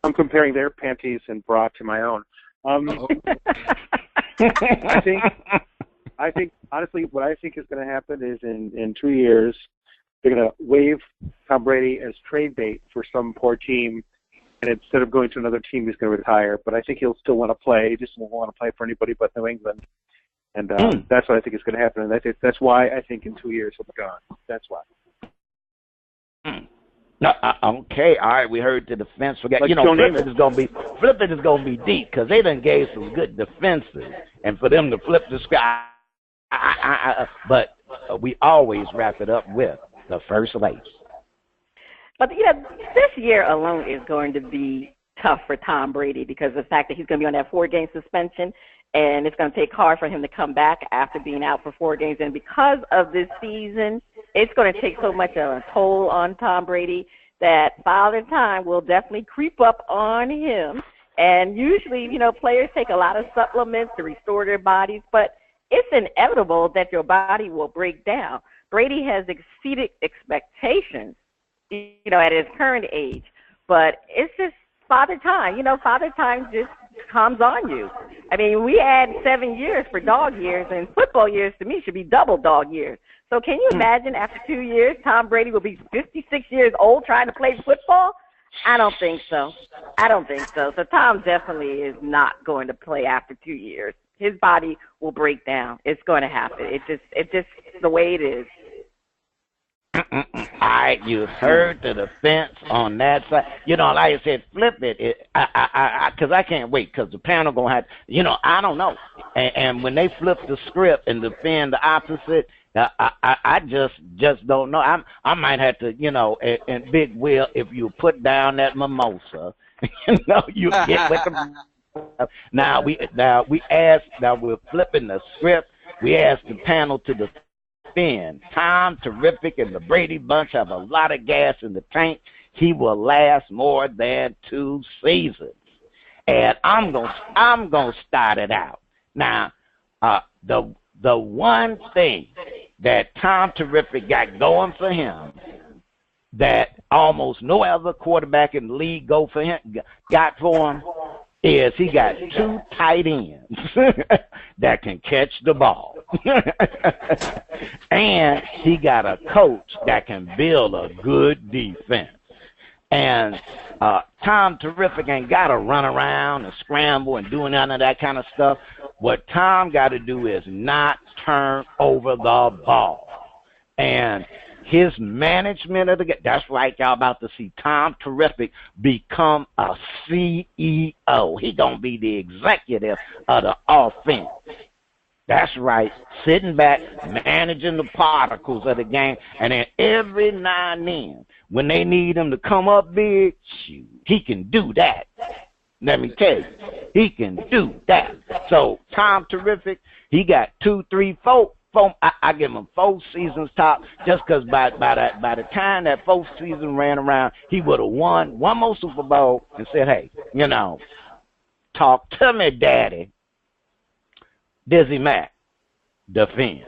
Speaker 4: I'm comparing their panties and bra to my own. I think honestly, what I think is going to happen is in 2 years, they're going to waive Tom Brady as trade bait for some poor team, and instead of going to another team, he's going to retire. But I think he'll still want to play. He just won't want to play for anybody but New England. And that's what I think is going to happen. And that's why I think in 2 years he'll be gone. That's why.
Speaker 5: No, okay, all right. We heard the defense. Flipping is gonna be deep because they done gave some good defenses, and for them to flip the sky. But we always wrap it up with the first lady.
Speaker 6: But this year alone is going to be tough for Tom Brady because of the fact that he's going to be on that 4-game suspension, and it's going to take hard for him to come back after being out for 4 games. And because of this season, it's going to take so much of a toll on Tom Brady that Father Time will definitely creep up on him. And usually, players take a lot of supplements to restore their bodies, but it's inevitable that your body will break down. Brady has exceeded expectations, at his current age, but it's just Father Time. Father Time just comes on you. I mean, we add 7 years for dog years, and football years to me should be double dog years. So can you imagine after 2 years, Tom Brady will be 56 years old trying to play football? I don't think so. So Tom definitely is not going to play after 2 years. His body will break down. It's going to happen. It's just the way it is.
Speaker 5: All right, you heard the defense on that side. Like I said, flip it. Because I can't wait. Because the panel gonna have. I don't know. And when they flip the script and defend the opposite, I just don't know. I might have to, and Big Will, if you put down that mimosa, you get with the. Now we're flipping the script. We asked the panel to defend. Tom Terrific and the Brady Bunch have a lot of gas in the tank. He will last more than 2 seasons. And I'm gonna start it out. Now, the one thing that Tom Terrific got going for him that almost no other quarterback in the league got for him is he got 2 tight ends that can catch the ball. And he got a coach that can build a good defense. And Tom Terrific ain't got to run around and scramble and do none of that kind of stuff. What Tom got to do is not turn over the ball. And his management of the game, that's right, y'all about to see Tom Terrific become a CEO. He going to be the executive of the offense. That's right, sitting back, managing the particles of the game, and then every now and then, when they need him to come up big, shoot, he can do that. Let me tell you, he can do that. So Tom Terrific, he got 2, 3, 4. I give him 4 seasons top, just because by the time that 4th season ran around, he would have won one more Super Bowl and said, hey, talk to me, Daddy. Dizzie Mac, defend.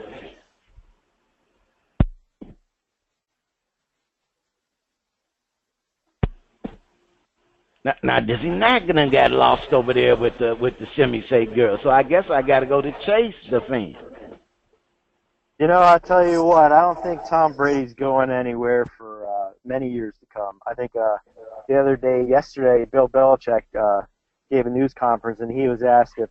Speaker 5: Now Dizzie Mac done got lost over there with the Shimmy Shake Girls, so I guess I got to go to Chase defend.
Speaker 7: I'll tell you what, I don't think Tom Brady's going anywhere for many years to come. I think yesterday, Bill Belichick gave a news conference, and he was asked if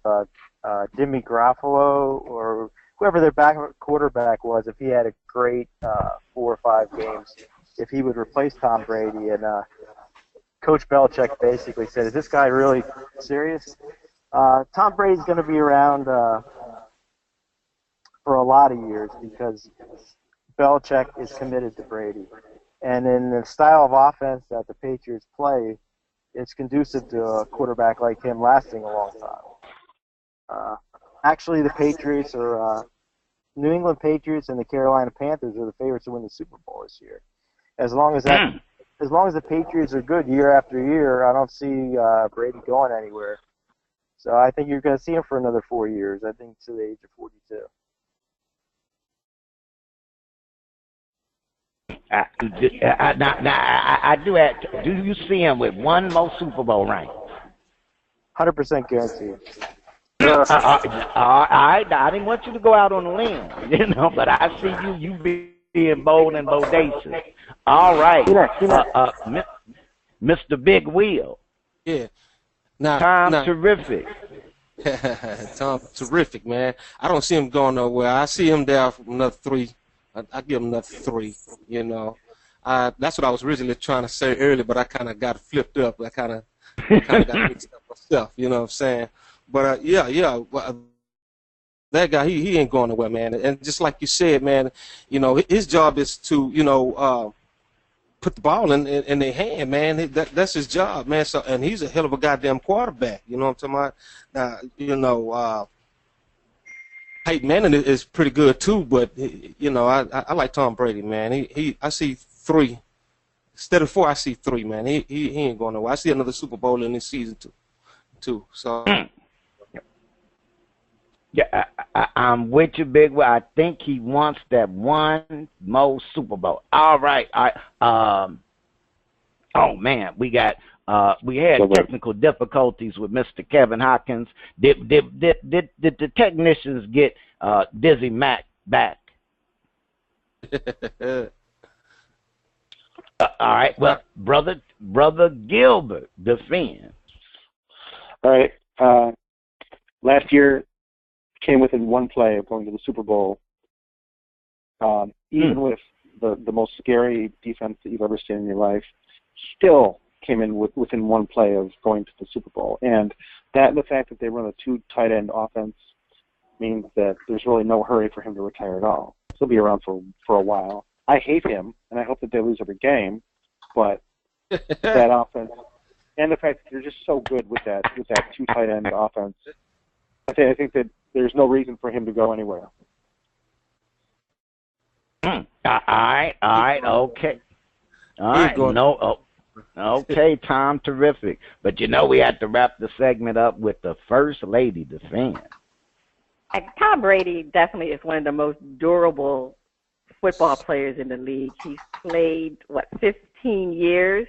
Speaker 7: Jimmy Garoppolo or whoever their back quarterback was, if he had a great 4 or 5 games, if he would replace Tom Brady. And Coach Belichick basically said, "Is this guy really serious?" Tom Brady's going to be around for a lot of years because Belichick is committed to Brady. And in the style of offense that the Patriots play, it's conducive to a quarterback like him lasting a long time. Actually, the Patriots are New England Patriots and the Carolina Panthers are the favorites to win the Super Bowl this year. As long as the Patriots are good year after year, I don't see Brady going anywhere. So I think you're going to see him for another 4 years. I think to the age of 42.
Speaker 5: Do you see him with one more Super Bowl ring?
Speaker 7: 100% guaranteed.
Speaker 5: I didn't want you to go out on a limb, but I see you being bold and bodacious. All right, Mr. Big Wheel.
Speaker 8: Yeah.
Speaker 5: Tom Terrific.
Speaker 8: Tom Terrific, man. I don't see him going nowhere. I see him there for another 3. I give him another 3, That's what I was originally trying to say earlier, but I kind of got flipped up. I kind of got mixed up myself, you know what I'm saying? But, that guy, he ain't going nowhere, man. And just like you said, man, his job is to, put the ball in their hand, man. That's his job, man. So, and he's a hell of a goddamn quarterback, you know what I'm talking about? Peyton Manning is pretty good too, but I like Tom Brady, man. I see 3 instead of 4. I see 3, man. He ain't going nowhere. I see another Super Bowl in this season too. So
Speaker 5: yeah, I'm with you, Big Will. I think he wants that one more Super Bowl. All right. Oh man, we had technical difficulties with Mr. Kevin Hopkins. Did the technicians get Dizzie Mac back? All right. Well, brother Gilbert, defend.
Speaker 4: All right. Last year came within one play of going to the Super Bowl. Even with the most scary defense that you've ever seen in your life, still came in within one play of going to the Super Bowl. And the fact that they run a 2 tight end offense means that there's really no hurry for him to retire at all. He'll be around for a while. I hate him, and I hope that they lose every game, but that offense and the fact that they're just so good with that 2 tight end offense, I think that there's no reason for him to go anywhere.
Speaker 5: All right, okay. All right, okay, Tom Terrific. But we have to wrap the segment up with the First Lady defense.
Speaker 6: Tom Brady definitely is one of the most durable football players in the league. He's played, 15 years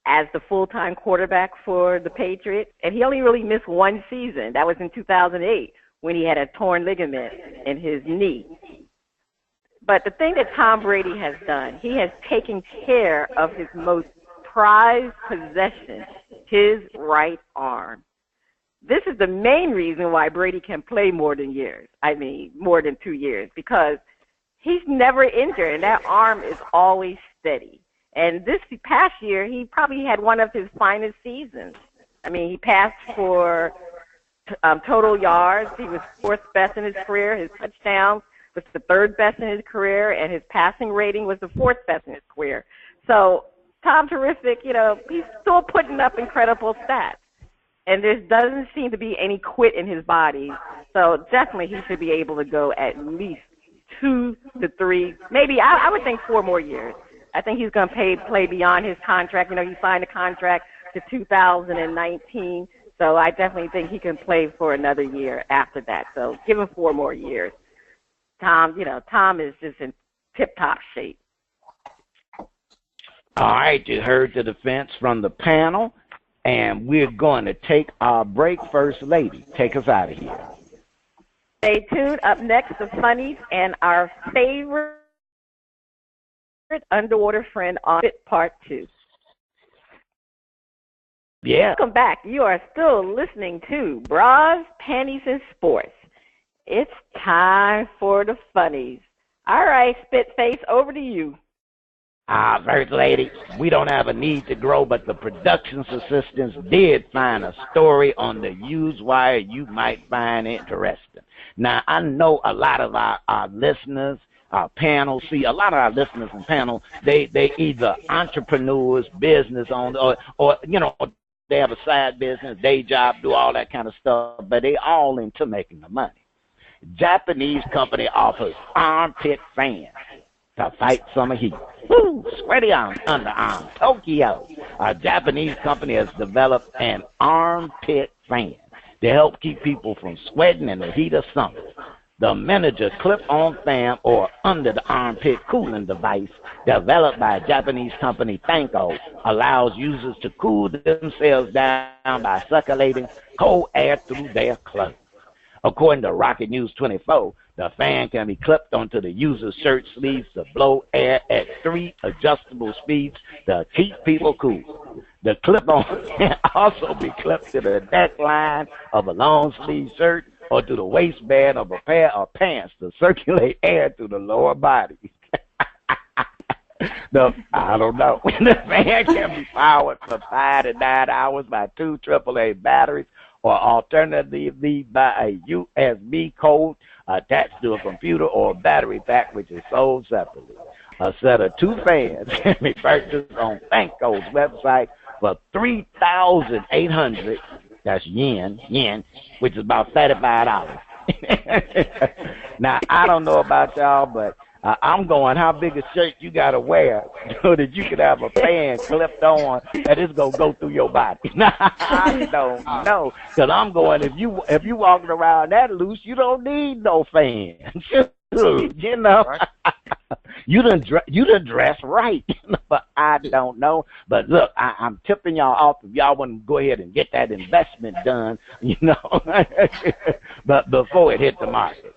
Speaker 6: as the full-time quarterback for the Patriots, and he only really missed one season. That was in 2008 when he had a torn ligament in his knee. But the thing that Tom Brady has done, he has taken care of his most prized possession, his right arm. This is the main reason why Brady can play more than 2 years, because he's never injured, and that arm is always steady. And this past year, he probably had one of his finest seasons. He passed for total yards. He was 4th best in his career. His touchdowns was the 3rd best in his career, and his passing rating was the 4th best in his career. So Tom Terrific, he's still putting up incredible stats. And there doesn't seem to be any quit in his body. So definitely he should be able to go at least 2 to 3, maybe I would think 4 more years. I think he's going to play beyond his contract. He signed a contract to 2019. So I definitely think he can play for another year after that. So give him 4 more years. Tom is just in tip-top shape.
Speaker 5: All right, you heard the defense from the panel. And we're going to take our break. First Lady, take us out of here.
Speaker 6: Stay tuned. Up next, the funnies and our favorite underwater friend on Fit Part 2.
Speaker 5: Yeah.
Speaker 6: Welcome back. You are still listening to Bras, Panties and Sports. It's time for the funnies. All right, Spitface, over to you.
Speaker 5: First lady, we don't have a need to grow, but the production assistants did find a story on the used wire you might find interesting. Now, I know a lot of our listeners, our panel, see, a lot of our listeners and panel, they either entrepreneurs, business owners, or you know, they have a side business, day job, do all that kind of stuff, but they all into making the money. Japanese company offers armpit fans to fight summer heat. Woo! Sweaty on underarm. Tokyo. A Japanese company has developed an armpit fan to help keep people from sweating in the heat of summer. The miniature clip-on fan or under-the-armpit cooling device developed by Japanese company Tanko allows users to cool themselves down by circulating cold air through their clothes. According to Rocket News 24, the fan can be clipped onto the user's shirt sleeves to blow air at 3 adjustable speeds to keep people cool. The clip-on can also be clipped to the neckline of a long-sleeve shirt or to the waistband of a pair of pants to circulate air through the lower body. I don't know. The fan can be powered for 5 to 9 hours by 2 AAA batteries or alternatively by a USB code attached to a computer or a battery pack, which is sold separately. A set of 2 fans can be purchased on Tanko's website for 3,800. That's yen, which is about $35. Now, I don't know about y'all, but I'm going, how big a shirt you got to wear so that you could have a fan clipped on that it's going to go through your body? I don't know. Because I'm going, if you walking around that loose, you don't need no fan. You know? Right. You done dress right, but I don't know. But look, I'm tipping y'all off if y'all want to go ahead and get that investment done, you know, but before it hit the market.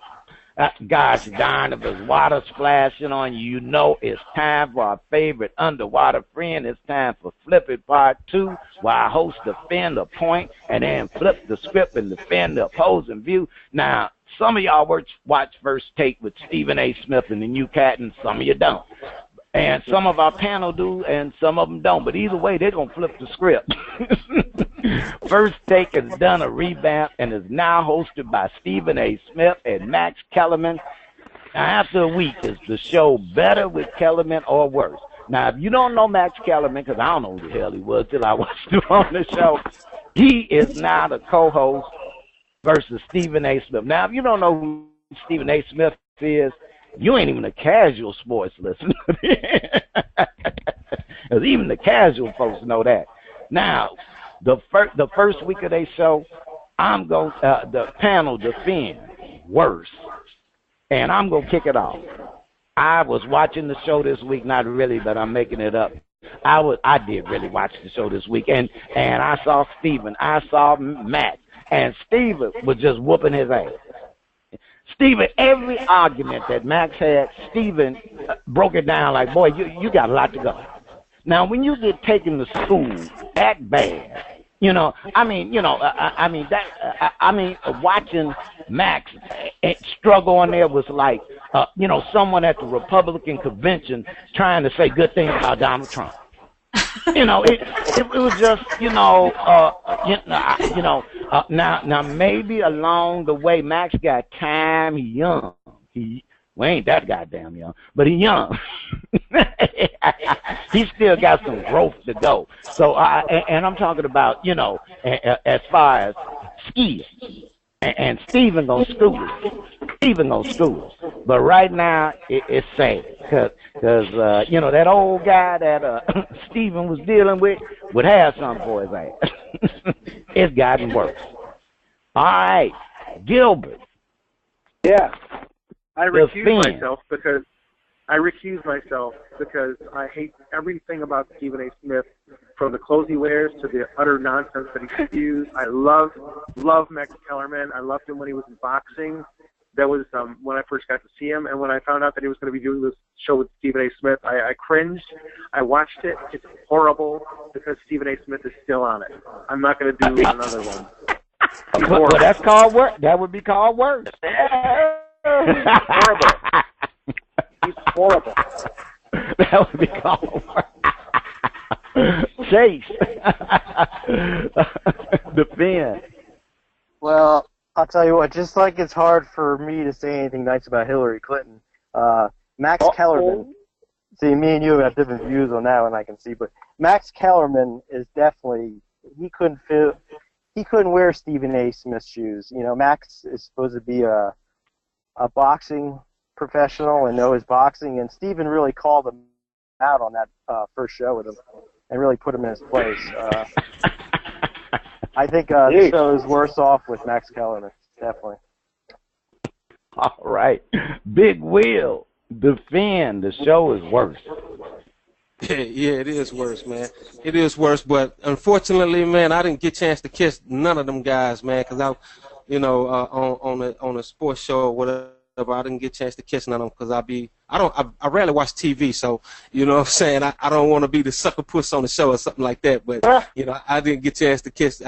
Speaker 5: Gosh darn, if there's water splashing on you, you know it's time for our favorite underwater friend. It's time for Flip It Part 2, where I host defend a point and then flip the script and defend the opposing view. Now, some of y'all watch First Take with Stephen A. Smith and the New Cat, and some of you don't. And some of our panel do, and some of them don't. But either way, they're going to flip the script. First Take has done a revamp and is now hosted by Stephen A. Smith and Max Kellerman. Now, after a week, is the show better with Kellerman or worse? Now, if you don't know Max Kellerman, because I don't know who the hell he was till I watched him on the show, he is now the co-host versus Stephen A. Smith. Now, if you don't know who Stephen A. Smith is, you ain't even a casual sports listener. Because even the casual folks know that. Now, the first week of their show, I'm going the panel defend worse, and I'm going to kick it off. I was watching the show this week, not really, but I'm making it up. I did really watch the show this week, and I saw Stephen, I saw Matt, and Stephen was just whooping his ass. Stephen, every argument that Max had, Stephen broke it down like, boy, you got a lot to go. Now, when you get taken to school that bad, you know, watching Max struggle on there was like, you know, someone at the Republican convention trying to say good things about Donald Trump. You know, it was just, now maybe along the way, Max got time. He young. We ain't that goddamn young, but he young. He still got some growth to go. So, and I'm talking about, you know, as far as skiing. And Stephen gonna school us. But right now, it's sad. Because you know, that old guy that Stephen was dealing with would have something for his ass. It's gotten worse. All right, Gilbert.
Speaker 4: Yeah. I recuse myself because I hate everything about Stephen A. Smith, from the clothes he wears to the utter nonsense that he spews. I love Max Kellerman. I loved him when he was in boxing. That was when I first got to see him, and when I found out that he was going to be doing this show with Stephen A. Smith, I cringed. I watched it. It's horrible because Stephen A. Smith is still on it. I'm not going to do another one.
Speaker 3: Well, that's called work. That would be called work.
Speaker 4: Horrible. He's horrible.
Speaker 3: That would be called work. Chase. Defend.
Speaker 7: Well, I'll tell you what, just like it's hard for me to say anything nice about Hillary Clinton, Max Kellerman, see, me and you have different views on that one, I can see, but Max Kellerman is definitely, he couldn't wear Stephen A. Smith's shoes. You know, Max is supposed to be a boxing professional and know his boxing, and Stephen really called him out on that first show with him and really put him in his place. I think the show is worse off with Max Kellerman, definitely.
Speaker 3: All right. Big Will, defend. The show is worse.
Speaker 8: Yeah, it is worse, man. It is worse, but unfortunately, man, I didn't get a chance to kiss none of them guys, man, because I, you know, on a sports show or whatever, I didn't get a chance to kiss none of them because I rarely watch TV, so, you know what I'm saying, I don't want to be the sucker puss on the show or something like that, but, you know, I didn't get a chance to kiss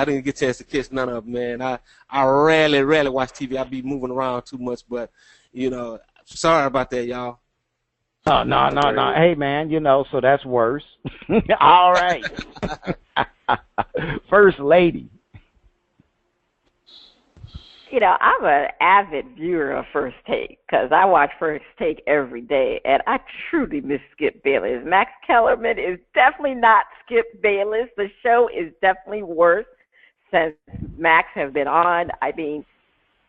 Speaker 8: none of them, man. I rarely watch TV. I be moving around too much, but, you know, sorry about that, y'all.
Speaker 3: Oh, no. Hey, man, you know, so that's worse. All right. First Lady.
Speaker 6: You know, I'm an avid viewer of First Take because I watch First Take every day, and I truly miss Skip Bayless. Max Kellerman is definitely not Skip Bayless. The show is definitely worse since Max has been on. I mean,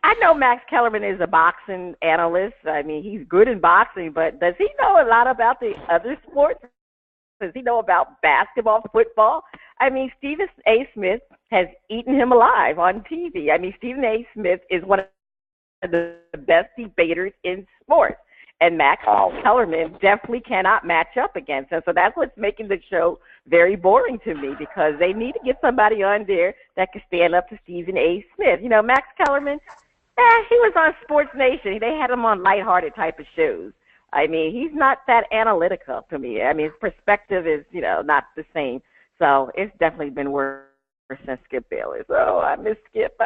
Speaker 6: I know Max Kellerman is a boxing analyst. I mean, he's good in boxing, but does he know a lot about the other sports? Does he know about basketball, football? I mean, Stephen A. Smith has eaten him alive on TV. I mean, Stephen A. Smith is one of the best debaters in sports, and Max Kellerman definitely cannot match up against him. So that's what's making the show very boring to me because they need to get somebody on there that can stand up to Stephen A. Smith. You know, Max Kellerman, he was on Sports Nation. They had him on lighthearted type of shows. I mean, he's not that analytical to me. I mean, his perspective is, you know, not the same. So it's definitely been worse than Skip Bayless. Oh, I miss Skip.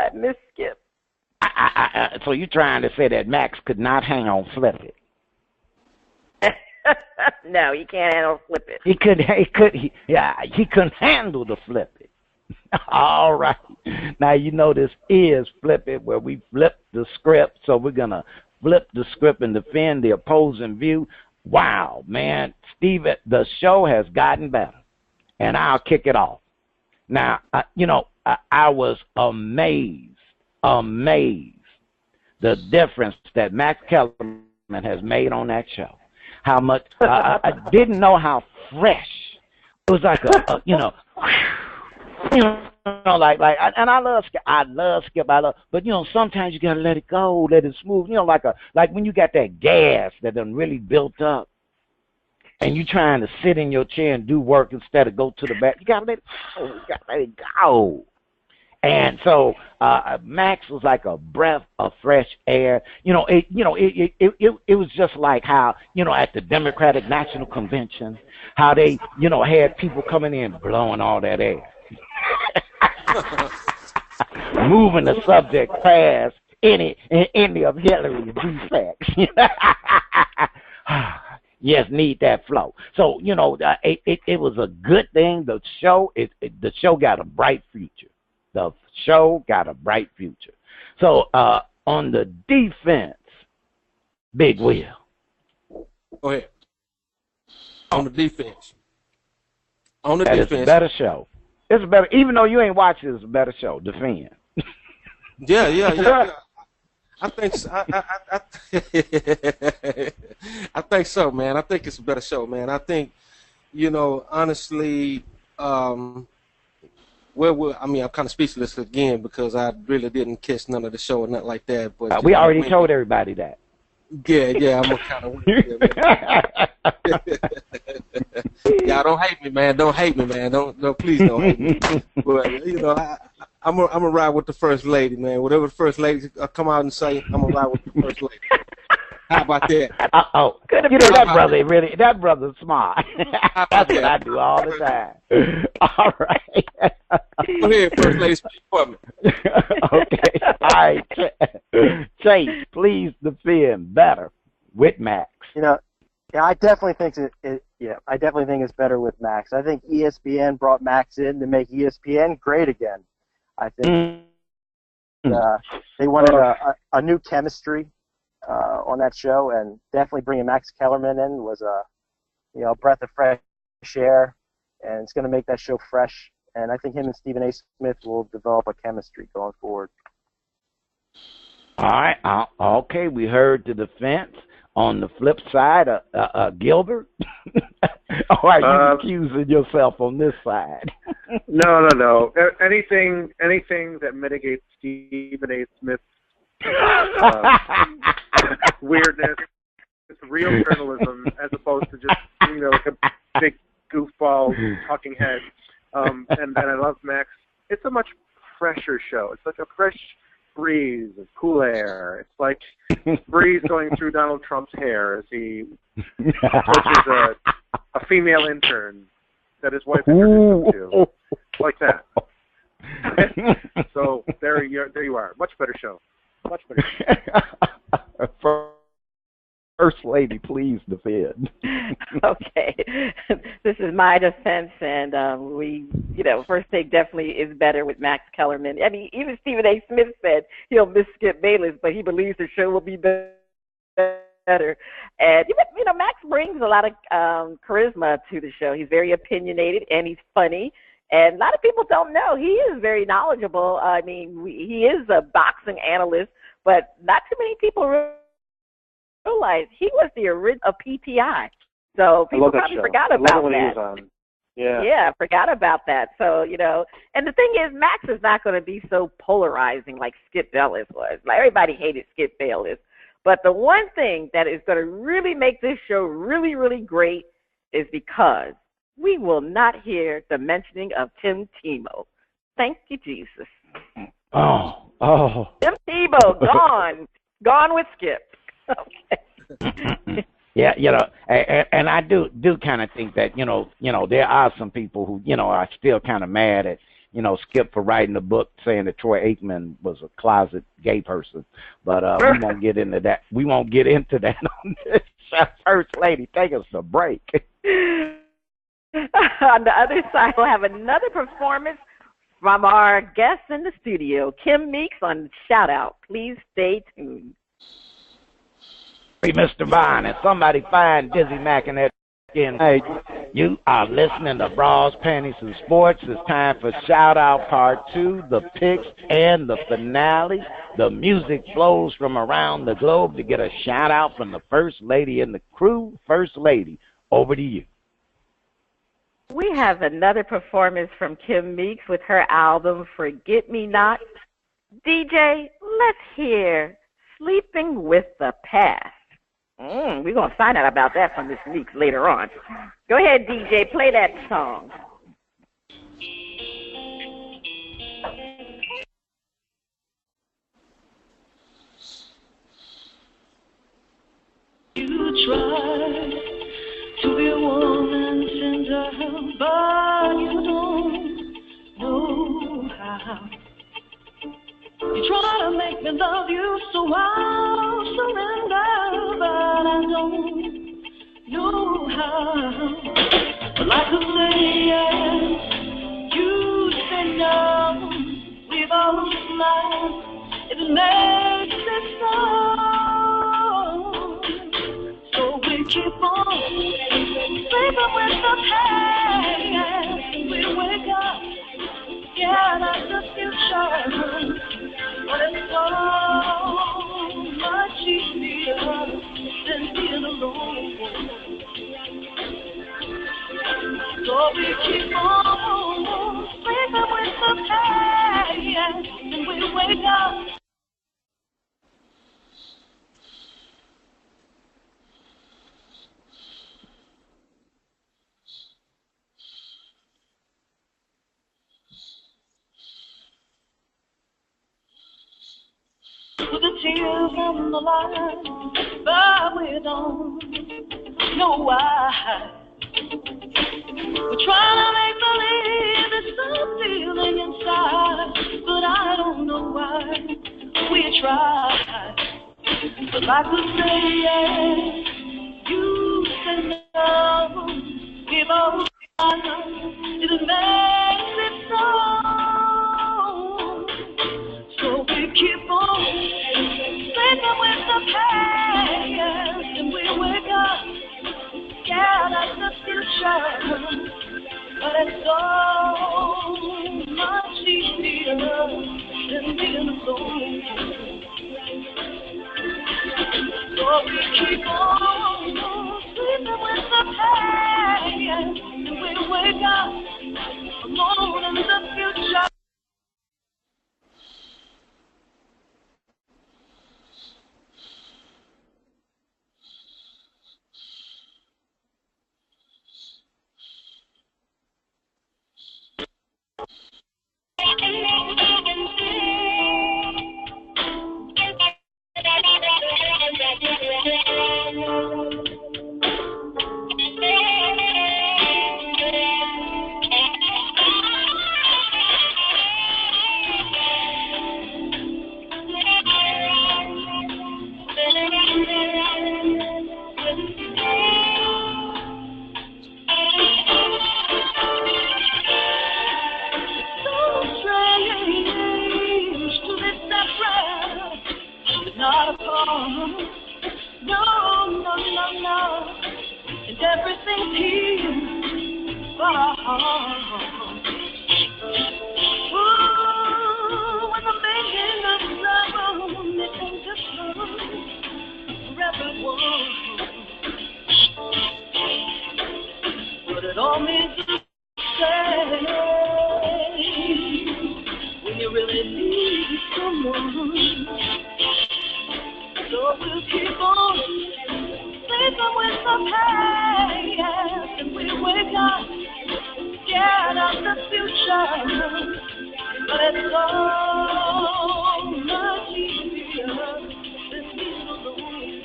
Speaker 5: So you're trying to say that Max could not hang on Flip It?
Speaker 6: No, he can't handle Flip It.
Speaker 5: He couldn't handle the Flip It. All right. Now, you know this is Flip It, where we flip the script. So we're going to flip the script and defend the opposing view. Wow, man. Steve, the show has gotten better. And I'll kick it off. Now, you know, I was amazed the difference that Max Kellerman has made on that show. How much, I didn't know how fresh. It was like and I love Skip, but you know, sometimes you gotta let it go, let it smooth. You know, like when you got that gas that done really built up, and you trying to sit in your chair and do work instead of go to the back. You gotta let it go. And so Max was like a breath of fresh air. It was just like how, you know, at the Democratic National Convention, how they, you know, had people coming in blowing all that air. Moving the subject past any of Hillary's defects. Yes, need that flow. So, you know, it was a good thing. The show got a bright future. The show got a bright future. So, on the defense, Big Will.
Speaker 8: Go ahead. On the defense.
Speaker 3: It's a better show. It's a better, even though you ain't watching, it's a better show. Defend.
Speaker 8: Yeah. I think so. I think so, man. I think it's a better show, man. I think, you know, honestly, I mean, I'm kind of speechless again because I really didn't catch none of the show or nothing like that. But
Speaker 3: we already told everybody that.
Speaker 8: Yeah, I'm kind of weird. Y'all don't hate me, man. Don't hate me, man. Don't please don't hate me. But you know, I'm gonna ride with the First Lady, man. Whatever the First Lady come out and say, I'm gonna ride with the First Lady. How about that?
Speaker 5: You know that brother's smart. That's what I do all the time. All right.
Speaker 8: Go ahead, First Lady, speak for me.
Speaker 5: Okay. All right. Chase, please defend better with Max.
Speaker 7: Yeah, I definitely think I definitely think it's better with Max. I think ESPN brought Max in to make ESPN great again. I think they wanted a new chemistry on that show, and definitely bringing Max Kellerman in was a breath of fresh air, and it's going to make that show fresh. And I think him and Stephen A. Smith will develop a chemistry going forward.
Speaker 5: All right. Okay, we heard the defense. On the flip side, Gilbert, or are you accusing yourself on this side?
Speaker 4: No. Anything that mitigates Stephen A. Smith's weirdness, it's real journalism as opposed to just like a big goofball talking head. And I love Max. It's a much fresher show. It's like a fresh breeze of cool air. It's like breeze going through Donald Trump's hair as he approaches a female intern that his wife introduced him to. Like that. So there you are. Much better show. Much better show.
Speaker 5: First Lady, please defend.
Speaker 6: Okay. This is my defense, and First Take definitely is better with Max Kellerman. I mean, even Stephen A. Smith said he'll miss Skip Bayless, but he believes the show will be better. And, Max brings a lot of charisma to the show. He's very opinionated, and he's funny. And a lot of people don't know he is very knowledgeable. I mean, he is a boxing analyst, but not too many people realize he was the original PTI. So people probably forgot about that. Yeah, forgot about that. So, and the thing is, Max is not going to be so polarizing like Skip Bayless was. Like, everybody hated Skip Bayless. But the one thing that is going to really make this show really, really great is because we will not hear the mentioning of Tim Tebow. Thank you, Jesus.
Speaker 5: Oh.
Speaker 6: Tim Tebow, gone with Skip. Okay.
Speaker 5: Yeah, and I do kind of think that, there are some people who, are still kind of mad at, Skip for writing a book saying that Troy Aikman was a closet gay person. But we won't get into that. We won't get into that on this. First Lady, take us a break.
Speaker 6: On the other side, we'll have another performance from our guest in the studio, Kim Meeks, on Shout Out. Please stay tuned.
Speaker 5: Hey, Mr. Vine, and somebody find Dizzie Mac in that skin. Hey, you are listening to Bras, Panties and Sports. It's time for Shout Out Part 2, the picks and the finale. The music flows from around the globe to get a shout out from the First Lady and the crew. First Lady, over to you.
Speaker 6: We have another performance from Kim Meeks with her album, Forget Me Not. DJ, let's hear Sleeping with the Past. We're going to find out about that from Miss Meeks later on. Go ahead, DJ, play that song.
Speaker 11: You try to be a woman tender, but you don't know how. You try to make me love you, so I'll surrender, but I don't know how. Well, I could say yes, you say no, we both smile, it makes it so. So we keep on sleeping with the pain, we wake up, yeah, that's the future. But it's so much easier than being alone. So we keep on sleeping with the past, and we wake up. With the tears on the line, but we don't know why. We're trying to make believe there's some feeling inside, but I don't know why. We try, but like we say yes, you say no. We both know it makes it so. So we keep on sleeping with the past, and we wake up. Yeah, that's the future, but it's so much easier than being alone. So we keep on sleeping with the past, and we wake up alone in the future. Not apart. No, no, no, no. And everything's here but our heart. Ooh, when the making of love, it ain't just love for everyone. But it all means to say when you really need someone. So we'll keep on sleeping with the past, and we wake up scared of the future. But it's so much easier than being alone.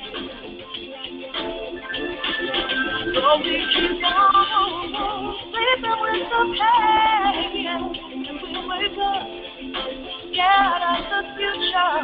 Speaker 11: So we keep on sleeping with the past, and we wake up scared of the future.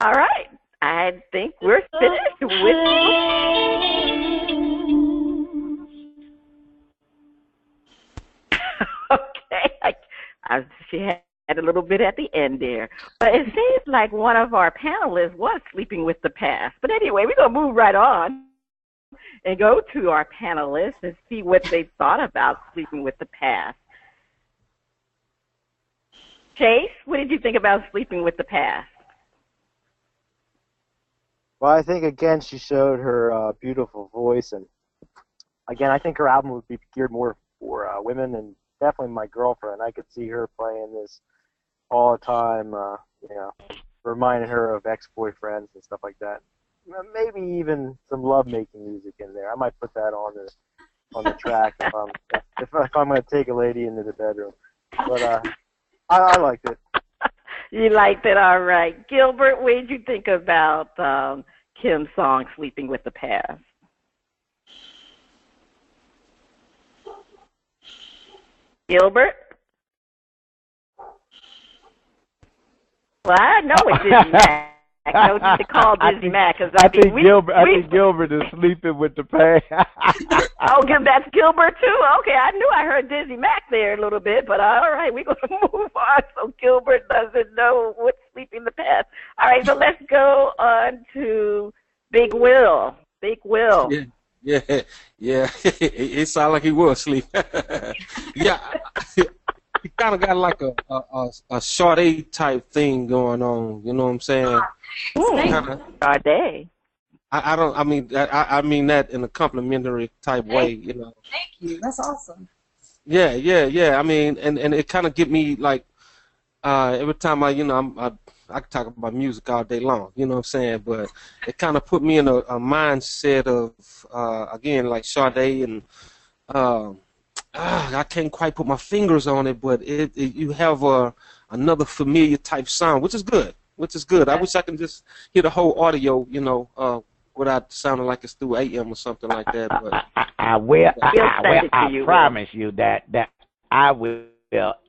Speaker 6: All right. I think we're finished with okay. She had a little bit at the end there. But it seems like one of our panelists was sleeping with the past. But anyway, we're going to move right on and go to our panelists and see what they thought about sleeping with the past. Chase, what did you think about sleeping with the past?
Speaker 7: Well, I think, again, she showed her beautiful voice, and, again, I think her album would be geared more for women, and definitely my girlfriend. I could see her playing this all the time, you know, reminding her of ex-boyfriends and stuff like that. Maybe even some love-making music in there. I might put that on the track if I'm going to take a lady into the bedroom. But I liked it.
Speaker 6: You liked it, all right. Gilbert, what did you think about Kim's song, Sleeping with the Past? Gilbert? Well, I know it's Dizzie Mac. No need to call Dizzie Mac.
Speaker 3: I think Gilbert is sleeping with the past.
Speaker 6: Oh, that's Gilbert too? Okay, I knew I heard Dizzie Mac there a little bit, but all right, we're going to move on. So Gilbert doesn't know what's sleeping the past. All right, so let's go on to Big Will. Big Will.
Speaker 8: Yeah. It sounded like he was asleep. Yeah. He kind of got like a Sade type thing going on. You know what I'm saying?
Speaker 6: Sade.
Speaker 8: I mean that in a complimentary type way. You know.
Speaker 9: Thank you. That's awesome.
Speaker 8: Yeah. I mean, and it kind of get me like every time I can talk about music all day long, you know what I'm saying? But it kind of put me in a mindset of again like Sade and I can't quite put my fingers on it, but you have another familiar type sound, which is good. I wish I can just hear the whole audio, without sounding like it's through AM or something like that. But
Speaker 5: I promise you that I will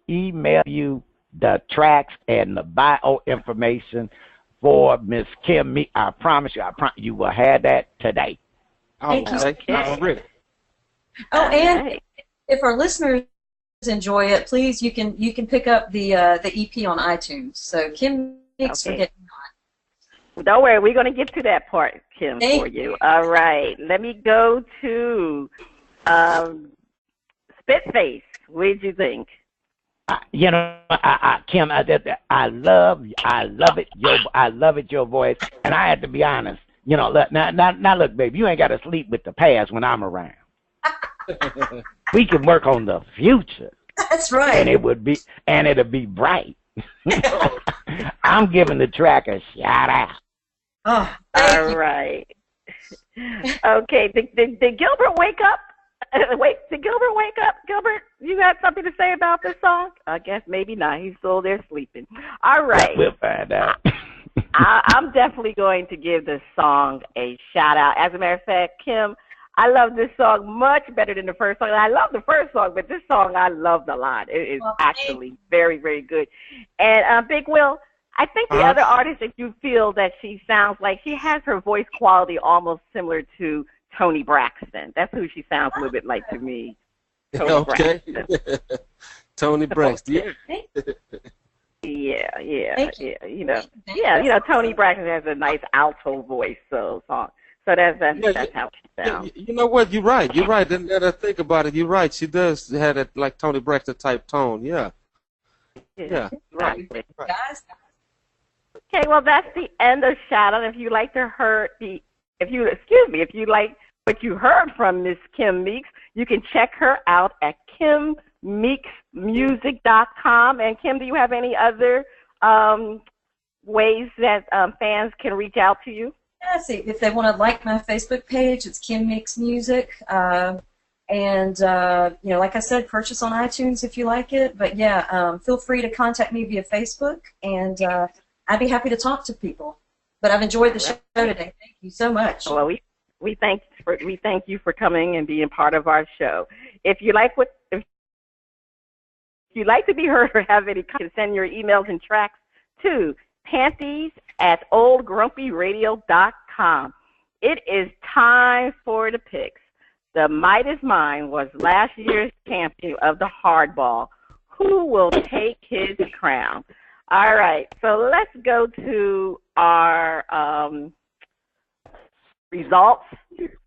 Speaker 5: email you the tracks and the bio information for Miss Kim Meeks. I promise you will have that today.
Speaker 9: Thank you.
Speaker 8: Already.
Speaker 9: Oh, and if our listeners enjoy it, please you can pick up the EP on iTunes. So Kim Meeks, forget not.
Speaker 6: Don't worry, we're going to get to that part, Kim, for you. All right, let me go to Spitface. What did you think?
Speaker 5: Kim, I love it, your voice, and I have to be honest. Now look, baby, you ain't got to sleep with the past when I'm around. We can work on the future.
Speaker 9: That's right.
Speaker 5: And it'll be bright. I'm giving the track a shout out.
Speaker 6: Oh, all right. Okay, did Gilbert wake up? Did Gilbert wake up? Gilbert, you got something to say about this song? I guess maybe not. He's still there sleeping. All right.
Speaker 5: We'll find out.
Speaker 6: I'm definitely going to give this song a shout out. As a matter of fact, Kim, I love this song much better than the first song. I love the first song, but this song I loved a lot. It is actually very, very good. And Big Will, I think the other artist that you feel that she sounds like, she has her voice quality almost similar to Toni Braxton. That's who she sounds a little bit like to me. Toni Braxton.
Speaker 8: Toni Braxton.
Speaker 6: Yeah. Toni Braxton has a nice alto voice, so that's how she sounds.
Speaker 8: You know what? You're right. And now that I think about it, you're right. She does have that like Toni Braxton type tone. Yeah.
Speaker 6: Right. Guys. Okay, well that's the end of shout out. If you like what you heard from Miss Kim Meeks, you can check her out at kimmeeksmusic.com. And Kim, do you have any other ways that fans can reach out to you?
Speaker 9: Yeah, see, if they want to like my Facebook page, it's Kim Meeks Music. And like I said, purchase on iTunes if you like it. But yeah, feel free to contact me via Facebook, and I'd be happy to talk to people. But I've enjoyed the show today. Thank you so much.
Speaker 6: Well, we thank you for coming and being part of our show. If you like to be heard or have any, send your emails and tracks to panties@oldgrumpyradio.com. It is time for the picks. The Midas Mine was last year's champion of the hardball. Who will take his crown? All right, so let's go to our results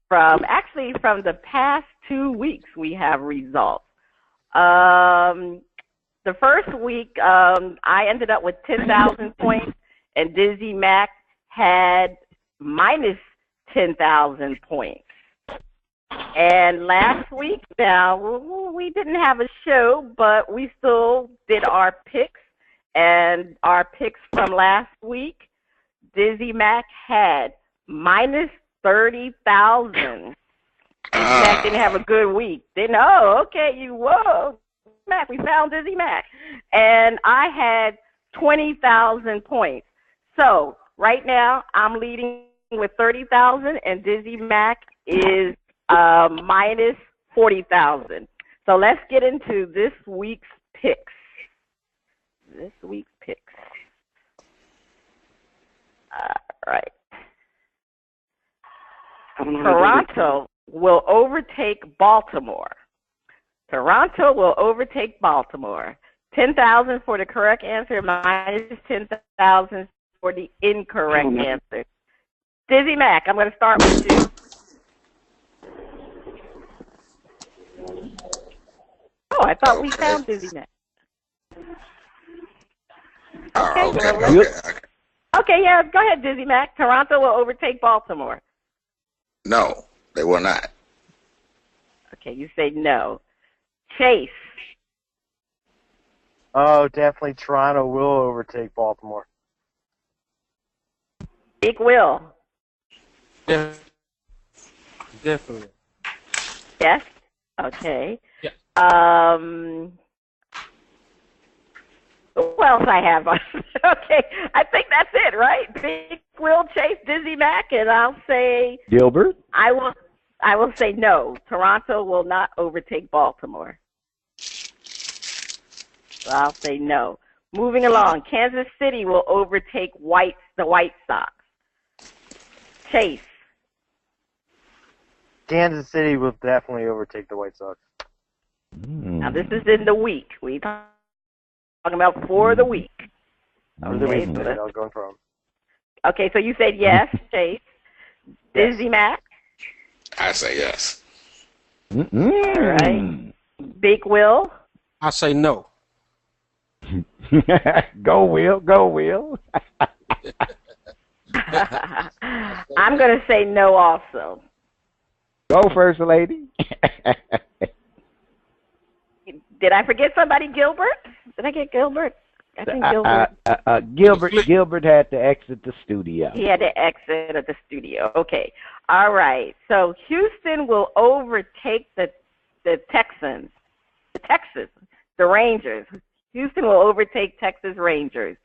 Speaker 6: from the past 2 weeks. We have results. The first week, I ended up with 10,000 points, and Dizzie Mac had minus 10,000 points. And last week, now, we didn't have a show, but we still did our picks. And our picks from last week, Dizzie Mac had minus 30,000. Mac didn't have a good week. Whoa. Mac, we found Dizzie Mac. And I had 20,000 points. So right now I'm leading with 30,000, and Dizzie Mac is minus 40,000. So let's get into this week's picks. All right. Toronto will overtake Baltimore. 10,000 for the correct answer, minus 10,000 for the incorrect answer. Dizzie Mac, I'm going to start with you. Oh, I thought we found Dizzie Mac. Okay, yeah, go ahead, Dizzie Mac. Toronto will overtake Baltimore.
Speaker 2: No, they will not.
Speaker 6: Okay, you say no. Chase.
Speaker 7: Oh, definitely Toronto will overtake Baltimore.
Speaker 6: Big Will.
Speaker 8: Definitely.
Speaker 6: Yes? Okay.
Speaker 8: Yeah.
Speaker 6: Who else I have? Okay, I think that's it, right? Big Will, Chase, Dizzie Mac, and I'll say
Speaker 3: Gilbert?
Speaker 6: I will say no. Toronto will not overtake Baltimore. So I'll say no. Moving along, Kansas City will overtake the White Sox. Chase.
Speaker 7: Kansas City will definitely overtake the White Sox.
Speaker 6: Now this is in the week. We talking about for the week.
Speaker 7: For the week, I'll go for them.
Speaker 6: Okay, so you said yes, Chase. Dizzie Mac.
Speaker 2: I say yes.
Speaker 6: All right. Big Will.
Speaker 8: I say no.
Speaker 3: Go, Will. Go, Will.
Speaker 6: I'm going to say no also.
Speaker 3: Go, First Lady.
Speaker 6: Did I forget somebody? Gilbert? Did I get Gilbert? I think Gilbert.
Speaker 3: Gilbert had to exit the studio.
Speaker 6: He had to exit at the studio. Okay. All right. So Houston will overtake the Texans. The Rangers. Houston will overtake Texas Rangers.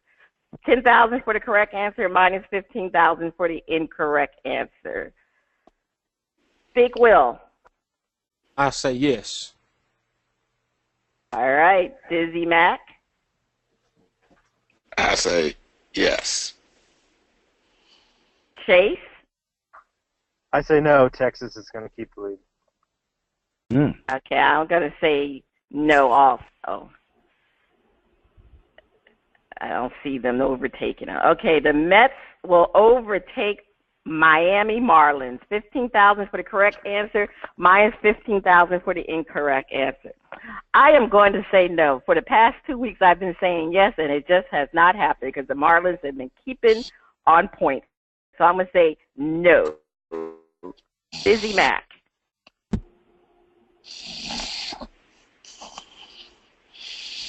Speaker 6: 10,000 for the correct answer, minus 15,000 for the incorrect answer. Big Will.
Speaker 8: I say yes.
Speaker 6: All right. Dizzie Mac.
Speaker 2: I say yes.
Speaker 6: Chase.
Speaker 7: I say no. Texas is going to keep the lead.
Speaker 6: Okay, I'm going to say no also. I don't see them overtaking it. Okay, the Mets will overtake Miami Marlins. 15,000 for the correct answer, minus 15,000 for the incorrect answer. I am going to say no. For the past 2 weeks, I've been saying yes, and it just has not happened because the Marlins have been keeping on point. So I'm going to say no. Dizzie Mac.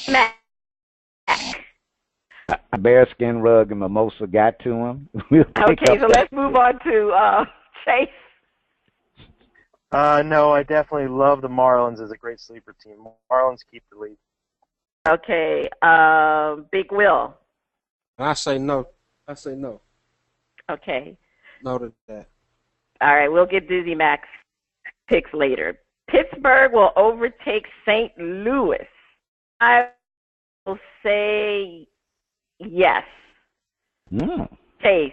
Speaker 6: Mac.
Speaker 3: A bearskin rug and mimosa got to him.
Speaker 6: Okay, so let's move on to Chase.
Speaker 7: No, I definitely love the Marlins as a great sleeper team. Marlins keep the lead.
Speaker 6: Okay, Big Will.
Speaker 8: I say no. I say no.
Speaker 6: Okay.
Speaker 8: No to that.
Speaker 6: All right, we'll get Dizzie Mac's picks later. Pittsburgh will overtake St. Louis. I will say yes. Chase.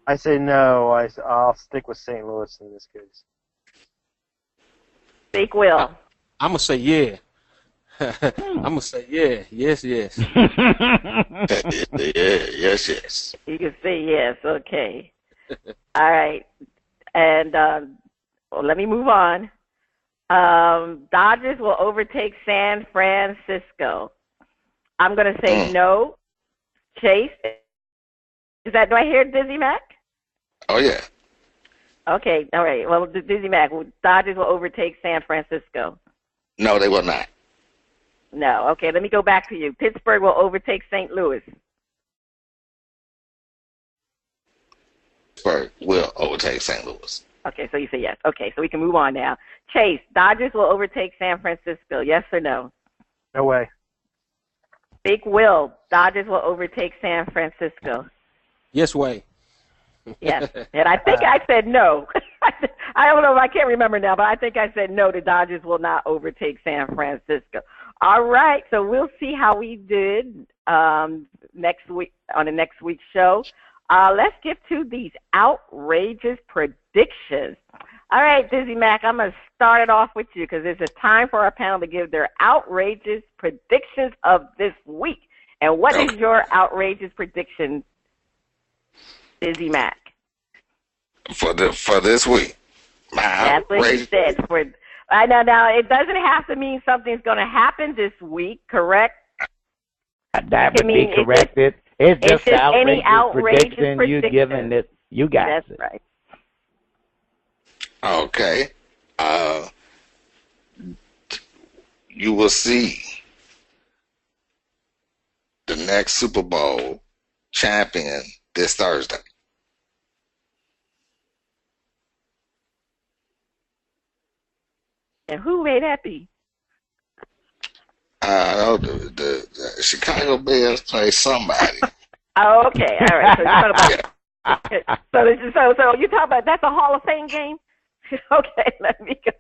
Speaker 7: I say no. I'll stick with St. Louis in this case.
Speaker 6: Big Will.
Speaker 8: I'm going to say yeah. I'm going to say yeah. Yes, yes.
Speaker 2: Yes.
Speaker 6: You can say yes. Okay. All right. And let me move on. Dodgers will overtake San Francisco. I'm going to say no. Chase. Do I hear Dizzie Mac?
Speaker 2: Oh, yeah.
Speaker 6: Okay. All right. Well, Dizzie Mac, Dodgers will overtake San Francisco.
Speaker 2: No, they will not.
Speaker 6: No. Okay. Let me go back to you. Pittsburgh will overtake St. Louis.
Speaker 2: Pittsburgh will overtake St. Louis.
Speaker 6: Okay, so you say yes. Okay, so we can move on now. Chase, Dodgers will overtake San Francisco. Yes or no?
Speaker 7: No way.
Speaker 6: Big Will, Dodgers will overtake San Francisco.
Speaker 8: Yes way.
Speaker 6: Yes, and I think I said no. I don't know. I can't remember now, but I think I said no. The Dodgers will not overtake San Francisco. All right, so we'll see how we did next week on the next week's show. Let's get to these outrageous predictions. All right, Dizzie Mac, I'm going to start it off with you because it's a time for our panel to give their outrageous predictions of this week. And what is your outrageous prediction, Dizzie Mac?
Speaker 2: For this week.
Speaker 6: That's what he said. I know. Now, it doesn't have to mean something's going to happen this week, correct?
Speaker 3: That would be corrected. It's just
Speaker 6: any outrageous
Speaker 3: prediction
Speaker 6: prediction.
Speaker 3: you giving it. You got
Speaker 6: That's
Speaker 3: it.
Speaker 6: right.
Speaker 2: Okay. you will see the next Super Bowl champion this Thursday.
Speaker 6: And who may that be?
Speaker 2: I know the Chicago Bears play somebody.
Speaker 6: Oh, okay, all right. So you're talking about, so you talking about that's a Hall of Fame game? Okay, let me go.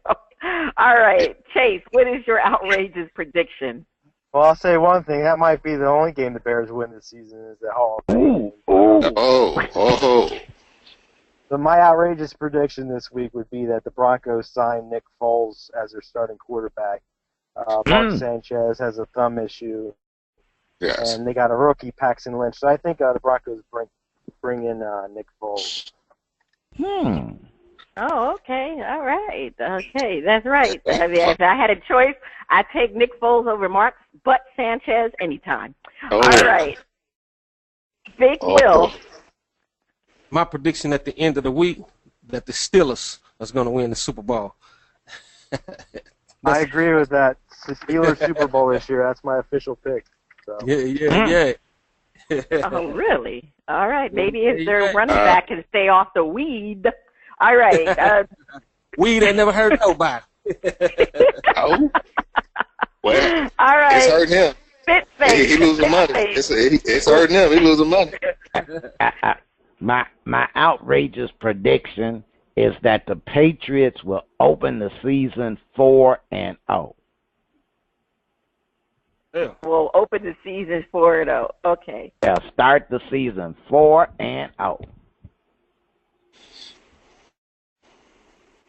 Speaker 6: All right, Chase, what is your outrageous prediction?
Speaker 7: Well, I'll say one thing. That might be the only game the Bears win this season is the Hall of Fame game.
Speaker 2: Oh.
Speaker 7: But my outrageous prediction this week would be that the Broncos sign Nick Foles as their starting quarterback. Mark Sanchez has a thumb issue.
Speaker 2: Yes.
Speaker 7: And they got a rookie, Paxton Lynch. So I think the Broncos bring in Nick Foles.
Speaker 6: Oh, okay. All right. Okay, that's right. I mean, if I had a choice, I'd take Nick Foles over Mark Sanchez anytime. All right. Big Will.
Speaker 8: My prediction at the end of the week that the Steelers is going to win the Super Bowl.
Speaker 7: I agree with that. The Steelers Super Bowl this year. That's my official pick. So.
Speaker 8: Yeah.
Speaker 6: Oh, really? All right. Maybe if their running back can stay off the weed. All right.
Speaker 8: Weed ain't never hurt nobody.
Speaker 2: Oh. Well,
Speaker 6: all right.
Speaker 2: It's hurting him. He losing money. It's hurting him. He losing money.
Speaker 5: My outrageous prediction is that the Patriots will open the season 4-0.
Speaker 8: Yeah.
Speaker 6: We'll open the season 4-0. Okay.
Speaker 5: They'll start the season 4-0.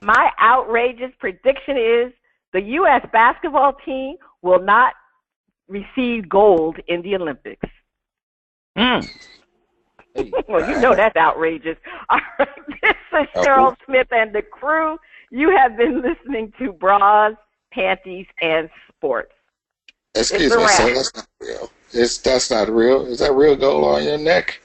Speaker 6: My outrageous prediction is the U.S. basketball team will not receive gold in the Olympics. Well, you know that's outrageous. All right, this is Cheryl Smith and the crew. You have been listening to Bras, Panties, and Sports.
Speaker 2: Excuse me, sir, that's not real. That's not real. Is that real gold on your neck?